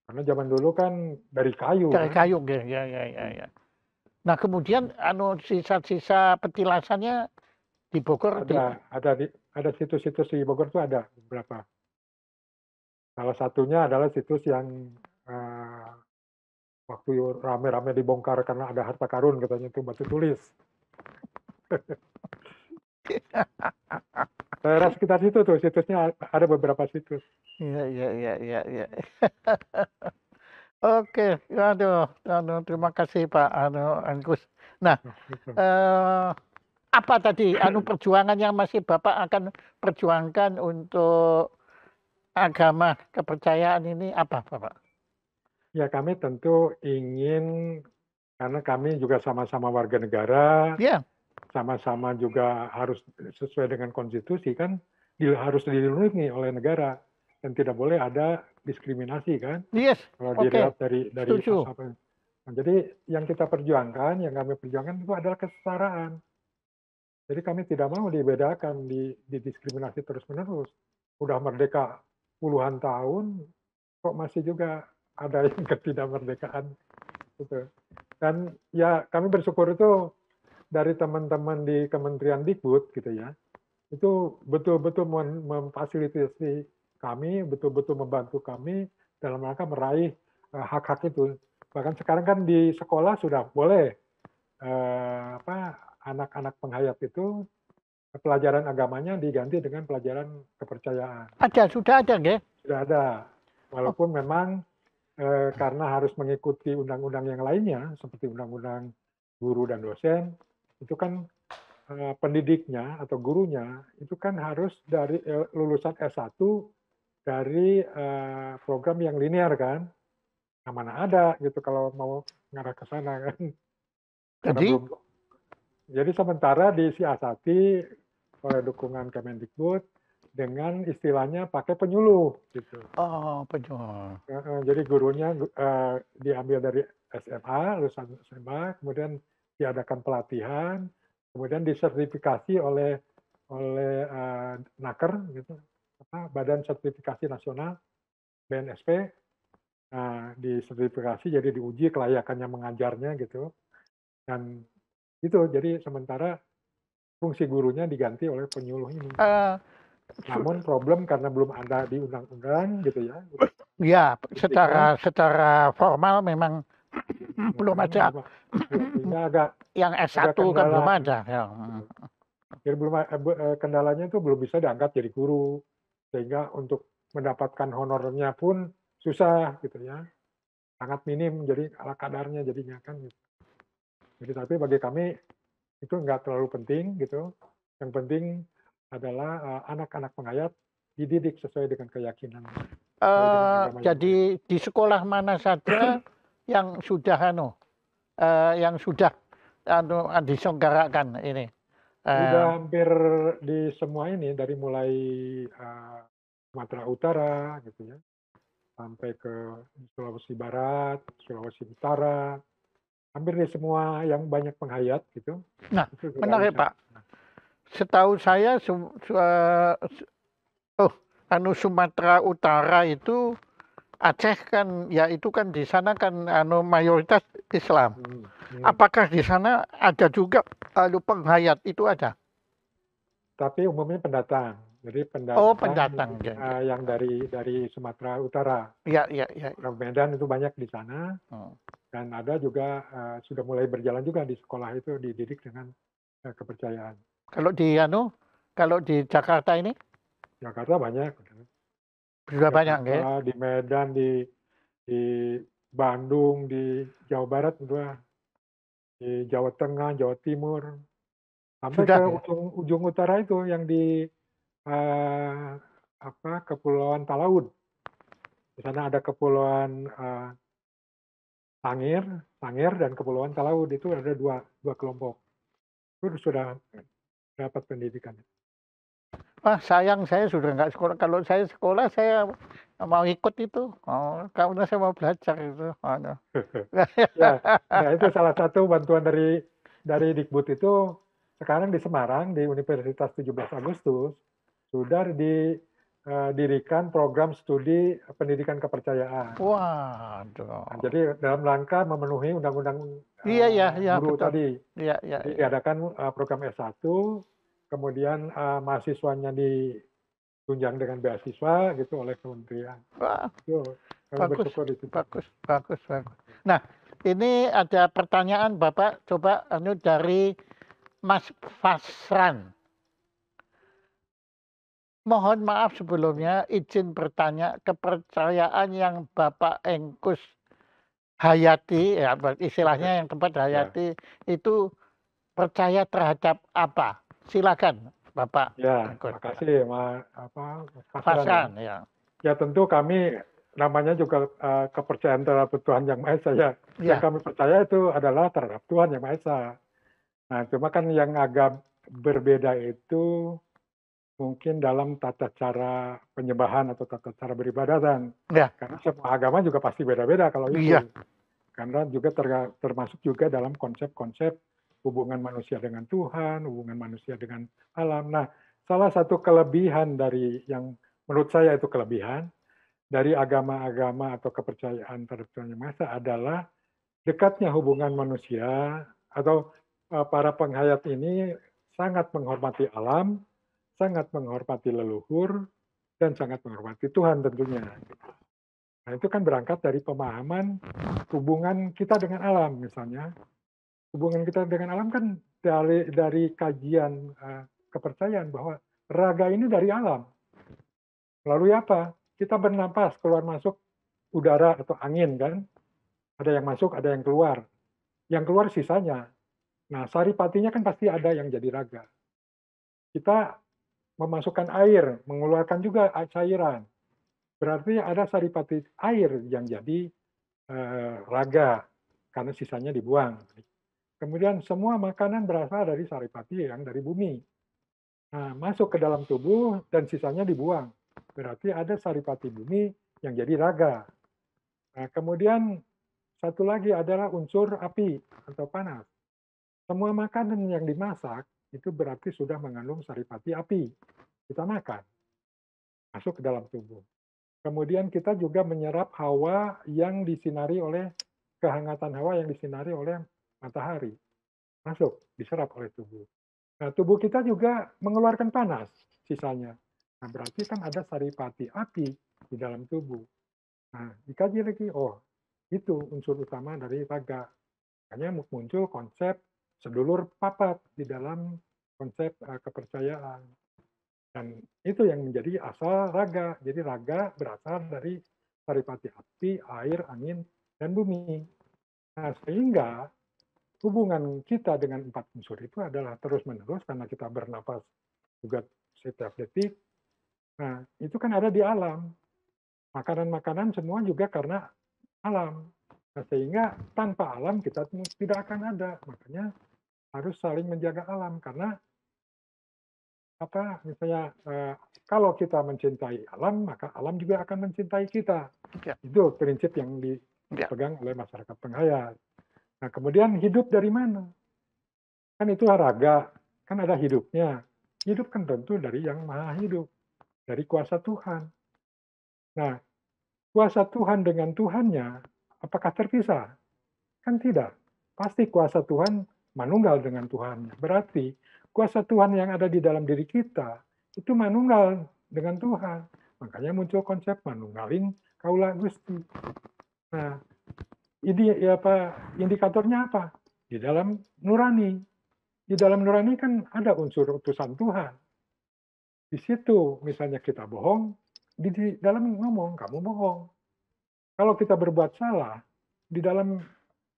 Karena zaman dulu kan dari kayu Dari kan. kayu, ya. Nah kemudian sisa-sisa petilasannya di Bogor Ada situs-situs di Bogor itu ada beberapa. Salah satunya adalah situs yang waktu rame-rame dibongkar karena ada harta karun katanya itu batu tulis. Daerah sekitar situ tuh situsnya ada beberapa situs. Iya, iya, iya, iya, iya. Oke, aduh, terima kasih Pak Anggus. Nah, Nah, gitu. apa tadi perjuangan yang masih Bapak akan perjuangkan untuk agama kepercayaan ini apa, Bapak? Ya kami tentu ingin, karena kami juga sama-sama warga negara, Ya, sama-sama juga harus sesuai dengan konstitusi kan, harus dilindungi oleh negara dan tidak boleh ada diskriminasi kan, yes, kalau oke, dilihat dari setuju. pasal. Nah, jadi yang kita perjuangkan, yang kami perjuangkan itu adalah kesetaraan. Jadi kami tidak mau dibedakan, didiskriminasi terus-menerus. Udah merdeka puluhan tahun, kok masih juga ada yang ketidakmerdekaan. Gitu. Dan ya kami bersyukur itu dari teman-teman di Kementerian Dikbud gitu ya, itu betul-betul memfasilitasi kami, betul-betul membantu kami dalam rangka meraih hak-hak itu. Bahkan sekarang kan di sekolah sudah boleh anak-anak penghayat itu pelajaran agamanya diganti dengan pelajaran kepercayaan. Sudah ada, nggih? Sudah ada. Oh, Walaupun memang karena harus mengikuti undang-undang yang lainnya, seperti undang-undang guru dan dosen, itu kan pendidiknya atau gurunya itu kan harus dari lulusan S1 dari program yang linear kan. Nah, mana ada gitu kalau mau ngarah ke sana kan. Karena jadi, belum. Jadi sementara disiasati oleh dukungan Kemendikbud dengan istilahnya pakai penyuluh gitu. oh, betul. Jadi gurunya diambil dari SMA, lulusan SMA, kemudian diadakan pelatihan, kemudian disertifikasi oleh Naker, gitu, Badan Sertifikasi Nasional (BNSP). Nah, disertifikasi jadi diuji kelayakannya mengajarnya gitu. Dan itu jadi sementara fungsi gurunya diganti oleh penyuluh ini. Eh, Namun problem karena belum ada di undang-undang gitu ya. ya, Titiknya, secara formal memang belum ada. sehingga agak Yang S1 kan belum kendala. ada. Ya. Jadi belum kendalanya itu belum bisa diangkat jadi guru, sehingga untuk mendapatkan honornya pun susah gitu ya, sangat minim, jadi ala kadarnya jadinya kan. Gitu. Jadi tapi bagi kami itu nggak terlalu penting gitu. Yang penting adalah anak-anak penghayat dididik sesuai dengan keyakinan, sesuai dengan agama yang Jadi di sekolah mana saja yang sudah diselenggarakan ini. sudah hampir di semua ini, dari mulai Sumatera Utara gitu ya, sampai ke Sulawesi Barat, Sulawesi Utara, hampir di semua yang banyak penghayat gitu, Nah, itu sudah menarik bisa. Pak. Setahu saya Sumatera Utara itu Aceh kan, ya itu kan di sana kan mayoritas Islam. Apakah di sana ada juga penghayat itu ada? Tapi umumnya pendatang. Jadi Oh, pendatang pendatang. Ya, ya. yang dari Sumatera Utara. Ya, ya, ya. Orang Medan itu banyak di sana, dan ada juga sudah mulai berjalan juga di sekolah itu dididik dengan kepercayaan. Kalau di Jakarta ini Jakarta banyak. sudah banyak, nggih? Jakarta, di Medan, di Bandung, di Jawa Barat, di Jawa Tengah, Jawa Timur, sampai Sudah, ke ya? ujung utara itu yang di Kepulauan Talaud. Di sana ada Kepulauan Sangir dan Kepulauan Talaud, itu ada dua kelompok. Itu sudah dapat pendidikan. Wah, sayang saya sudah nggak sekolah. Kalau saya sekolah, saya mau ikut itu. Oh, karena saya mau belajar itu. Ya, nah itu salah satu bantuan dari Dikbud itu. Sekarang di Semarang, di Universitas 17 Agustus, sudah didirikan program studi pendidikan kepercayaan. Waduh. Nah, jadi dalam rangka memenuhi undang-undang Iya, iya, guru betul. tadi. Iya, iya, Jadi iya. diadakan program S1, kemudian mahasiswanya tunjang dengan beasiswa gitu oleh kementerian. Wah, Itu kami bagus, bersyukur di situ. bagus, bagus, bagus. Nah, ini ada pertanyaan Bapak, coba dari Mas Fasran. Mohon maaf sebelumnya, izin bertanya, kepercayaan yang Bapak Engkus hayati, ya istilahnya yang tempat Ya, hayati, itu percaya terhadap apa? Silakan Bapak ya, Engkus. makasih Mas Fasran ya. Fasran, ya. Ya tentu kami namanya juga kepercayaan terhadap Tuhan Yang Maha Esa ya. Yang Ya, kami percaya itu adalah terhadap Tuhan Yang Maha Esa. Nah, cuma kan yang agak berbeda itu mungkin dalam tata cara penyembahan atau tata cara beribadatan. ya, Karena semua agama juga pasti beda-beda kalau iya, itu. Karena juga termasuk juga dalam konsep-konsep hubungan manusia dengan Tuhan, hubungan manusia dengan alam. Nah, salah satu kelebihan dari yang menurut saya itu kelebihan dari agama-agama atau kepercayaan terhadap Tuhan Yang Maha Esa adalah dekatnya hubungan manusia atau para penghayat ini sangat menghormati alam, sangat menghormati leluhur, dan sangat menghormati Tuhan tentunya. Nah, itu kan berangkat dari pemahaman hubungan kita dengan alam misalnya. Hubungan kita dengan alam kan dari kajian kepercayaan bahwa raga ini dari alam. Lalu apa? Kita bernapas, keluar masuk udara atau angin kan. Ada yang masuk, ada yang keluar. Yang keluar sisanya. Nah, saripatinya kan pasti ada yang jadi raga. Kita memasukkan air, mengeluarkan juga cairan. Berarti ada saripati air yang jadi raga, karena sisanya dibuang. Kemudian semua makanan berasal dari saripati yang dari bumi. Nah, masuk ke dalam tubuh dan sisanya dibuang. Berarti ada saripati bumi yang jadi raga. Nah, kemudian satu lagi adalah unsur api atau panas. Semua makanan yang dimasak itu berarti sudah mengandung saripati api. Kita makan, masuk ke dalam tubuh. Kemudian kita juga menyerap hawa yang disinari oleh kehangatan hawa yang disinari oleh matahari. Masuk, diserap oleh tubuh. Nah, tubuh kita juga mengeluarkan panas sisanya. Nah, berarti kan ada saripati api di dalam tubuh. Nah, dikaji lagi, oh, itu unsur utama dari raga. Makanya muncul konsep sedulur papat di dalam konsep kepercayaan. Dan itu yang menjadi asal raga. Jadi raga berasal dari saripati api, air, angin, dan bumi. Nah, sehingga hubungan kita dengan empat unsur itu adalah terus-menerus karena kita bernapas juga setiap detik. Nah, itu kan ada di alam. Makanan-makanan semua juga karena alam. Nah, sehingga tanpa alam kita tidak akan ada. Makanya harus saling menjaga alam karena misalnya kalau kita mencintai alam, maka alam juga akan mencintai kita. ya, Itu prinsip yang ya, dipegang oleh masyarakat penghayat. Nah, kemudian hidup dari mana? Kan itu raga, kan ada hidupnya. Hidup kan tentu dari yang maha hidup, dari kuasa Tuhan. Nah, kuasa Tuhan dengan Tuhannya, apakah terpisah? Kan tidak. Pasti kuasa Tuhan manunggal dengan Tuhannya. Berarti kuasa Tuhan yang ada di dalam diri kita itu manunggal dengan Tuhan. Makanya muncul konsep manunggalin kaula Gusti. Nah, ini indikatornya apa? Di dalam nurani. Di dalam nurani kan ada unsur utusan Tuhan. Di situ misalnya kita bohong, di dalam ngomong kamu bohong. Kalau kita berbuat salah, di dalam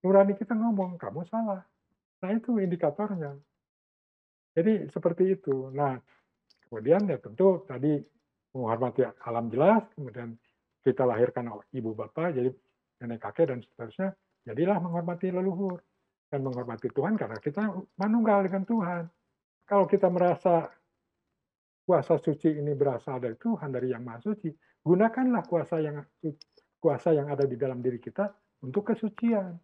nurani kita ngomong kamu salah. Nah, itu indikatornya. Jadi seperti itu. Nah, kemudian ya tentu tadi menghormati alam jelas, kemudian kita lahirkan ibu bapak, jadi nenek kakek dan seterusnya, jadilah menghormati leluhur dan menghormati Tuhan karena kita manunggal dengan Tuhan. Kalau kita merasa kuasa suci ini berasal dari Tuhan, dari Yang Maha Suci, gunakanlah kuasa yang ada di dalam diri kita untuk kesucian.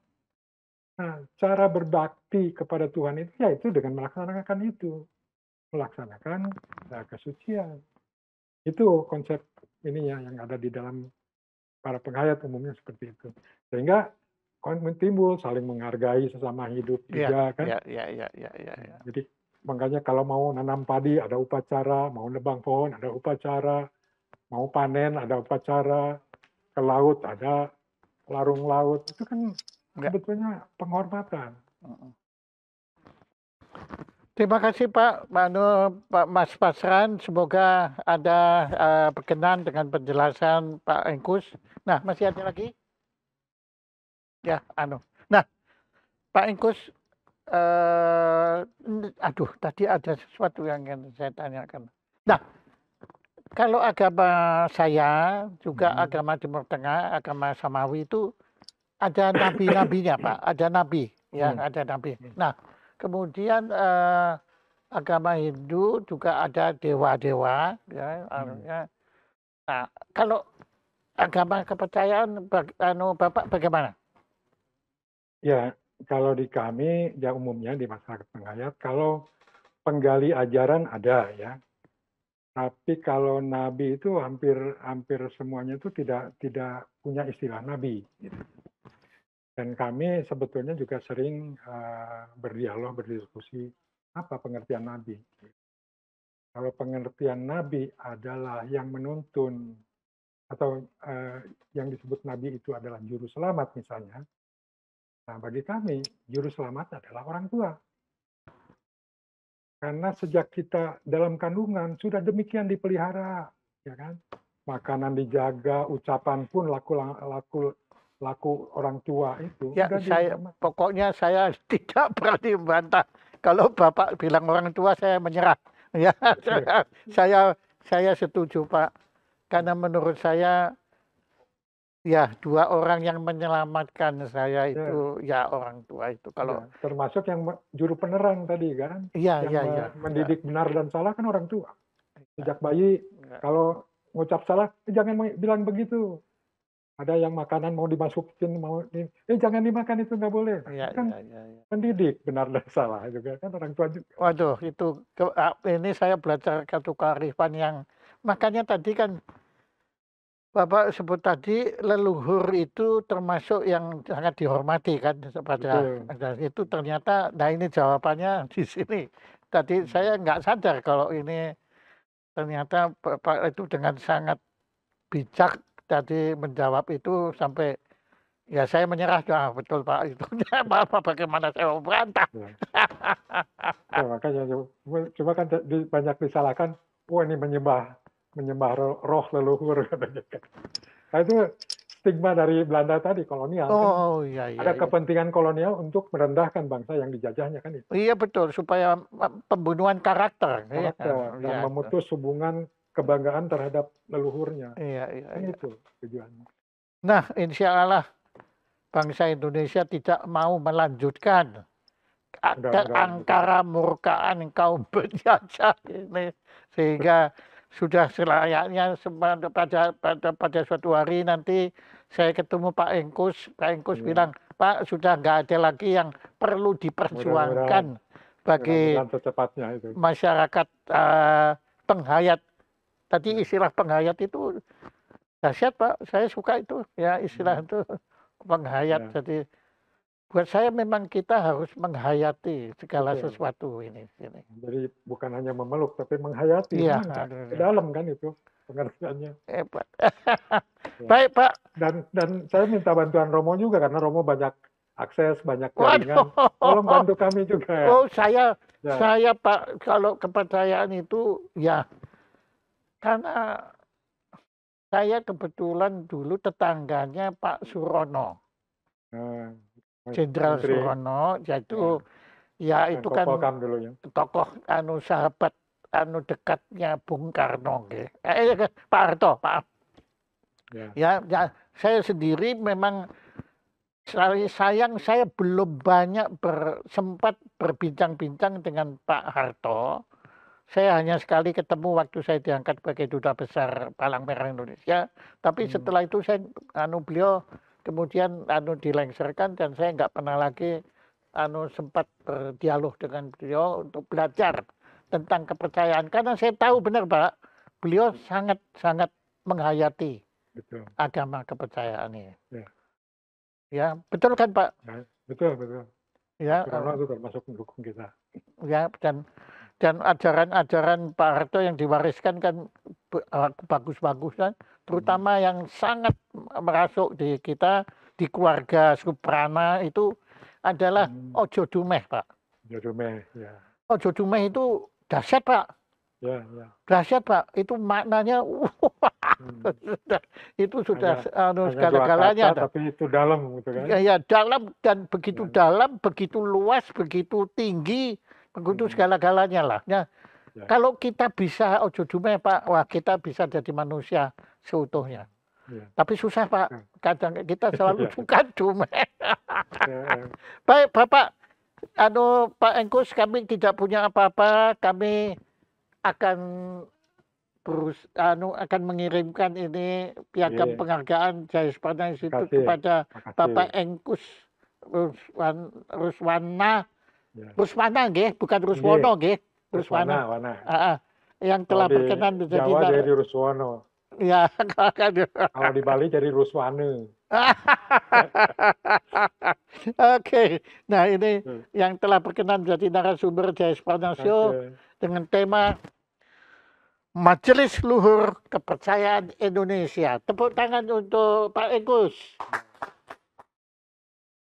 Nah, cara berbakti kepada Tuhan itu yaitu dengan melaksanakan itu, melaksanakan kesucian. Itu konsep ininya yang ada di dalam para penghayat umumnya seperti itu. Sehingga timbul saling menghargai sesama hidup ya, juga kan. ya, ya, ya, ya, ya, ya. Jadi makanya kalau mau nanam padi ada upacara, mau nebang pohon ada upacara, mau panen ada upacara, ke laut ada larung laut. Itu kan Ya. sebetulnya penghormatan. Terima kasih Pak Pak Mas Pasran. Semoga ada berkenan dengan penjelasan Pak Engkus. Nah, masih ada lagi? Ya, Nah, Pak Engkus, aduh, tadi ada sesuatu yang ingin saya tanyakan. Nah, kalau agama saya juga agama Timur Tengah, agama Samawi itu ada nabi-nabinya Pak, ada nabi, ya, ada nabi. Nah, kemudian agama Hindu juga ada dewa-dewa, ya. Nah, kalau agama kepercayaan Bapak bagaimana? Ya, kalau di kami, ya umumnya di masyarakat penghayat, kalau penggali ajaran ada ya, tapi kalau nabi itu hampir semuanya itu tidak punya istilah nabi. Gitu. Dan kami sebetulnya juga sering berdialog, berdiskusi apa pengertian nabi. Kalau pengertian nabi adalah yang menuntun atau yang disebut nabi itu adalah juru selamat misalnya. Nah, bagi kami juru selamat adalah orang tua. Karena sejak kita dalam kandungan sudah demikian dipelihara, ya kan? Makanan dijaga, ucapan pun laku orang tua itu. Ya, pokoknya saya tidak berani membantah. Kalau Bapak bilang orang tua, saya menyerah. Ya, saya setuju Pak. Karena menurut saya, ya 2 orang yang menyelamatkan saya itu ya orang tua itu. Kalau termasuk yang juru penerang tadi kan, yang mendidik benar dan salah kan orang tua. Sejak bayi kalau ngucap salah jangan bilang begitu. Ada yang makanan mau dimasukin, jangan dimakan itu nggak boleh. Kan mendidik benar dan salah juga kan orang tua juga. Waduh, itu ini saya belajar satu kearifan yang makanya tadi kan Bapak sebut tadi leluhur itu termasuk yang sangat dihormati kan pada itu ternyata, nah ini jawabannya di sini. Tadi saya nggak sadar kalau ini ternyata Bapak itu dengan sangat bijak tadi menjawab itu sampai ya saya menyerah, betul Pak itu. Apa bagaimana saya mau berantah? Ya, makanya cuma kan banyak disalahkan, ini menyembah roh leluhur katanya. Nah, itu stigma dari Belanda tadi, kolonial. Iya. Ada kepentingan kolonial untuk merendahkan bangsa yang dijajahnya kan itu. Iya betul, supaya pembunuhan karakter. Dan memutus hubungan kebanggaan terhadap leluhurnya. Iya. Itu tujuannya. Nah, insya Allah bangsa Indonesia tidak mau melanjutkan keangkara murkaan kaum penjajah ini, sehingga sudah selayaknya pada suatu hari nanti saya ketemu Pak Engkus bilang, Pak sudah nggak ada lagi yang perlu diperjuangkan bagi masyarakat penghayat. Tadi istilah penghayat itu dahsyat Pak, saya suka itu ya istilah itu penghayat. Jadi buat saya memang kita harus menghayati segala sesuatu ini. Jadi bukan hanya memeluk, tapi menghayati. Iya. Ke dalam kan itu pengertiannya. Hebat. Baik Pak. Dan saya minta bantuan Romo juga karena Romo banyak akses, banyak jaringan. Tolong bantu kami juga. Oh saya Pak kalau kepercayaan itu ya karena saya kebetulan dulu tetangganya Pak Surono. Jenderal Surono, yaitu ya itu kan tokoh sahabat dekatnya Bung Karno, Pak Harto, Pak. Ya, saya sendiri memang sayang saya belum banyak sempat berbincang-bincang dengan Pak Harto. Saya hanya sekali ketemu waktu saya diangkat sebagai Duta Besar Palang Merah Indonesia. Tapi setelah itu saya beliau kemudian dilengsarkan dan saya nggak pernah lagi sempat berdialog dengan beliau untuk belajar tentang kepercayaan karena saya tahu benar Pak, beliau sangat menghayati agama kepercayaan ini. Ya, betul kan Pak? Betul. Ya, Karena itu termasuk mendukung kita. Ya, dan Dan ajaran-ajaran Pak Harto yang diwariskan kan bagus-bagus kan, terutama yang sangat merasuk di kita, di keluarga Suprana itu adalah ojo dumeh, Pak. Jodomeh, ya. Ojo dumeh itu dahsyat, Pak. Ya, ya. Dahsyat, Pak. Itu maknanya itu sudah Hanya segala-galanya. tapi itu dalam gitu kan. Ya, dalam dan begitu dalam, begitu luas, begitu tinggi, begitu segala-galanya lah. Ya. Kalau kita bisa ojo dumeh, Pak, wah kita bisa jadi manusia seutuhnya. Ya. Tapi susah, Pak. Kadang kita selalu suka dumeh. Baik, Bapak, Pak Engkus, kami tidak punya apa-apa. Kami akan akan mengirimkan ini piagam penghargaan Jaya Suprana Institute kepada Bapak Engkus Ruswana, nggih, bukan Ruswono nggih, Ruswana. Yang telah berkenan menjadi Jawa dari Ruswono. Ya, kalau di Bali jadi Ruswane. Oke, nah ini yang telah berkenan menjadi narasumber Jaya Suprana Show dengan tema Majelis Luhur Kepercayaan Indonesia. Tepuk tangan untuk Pak Engkus.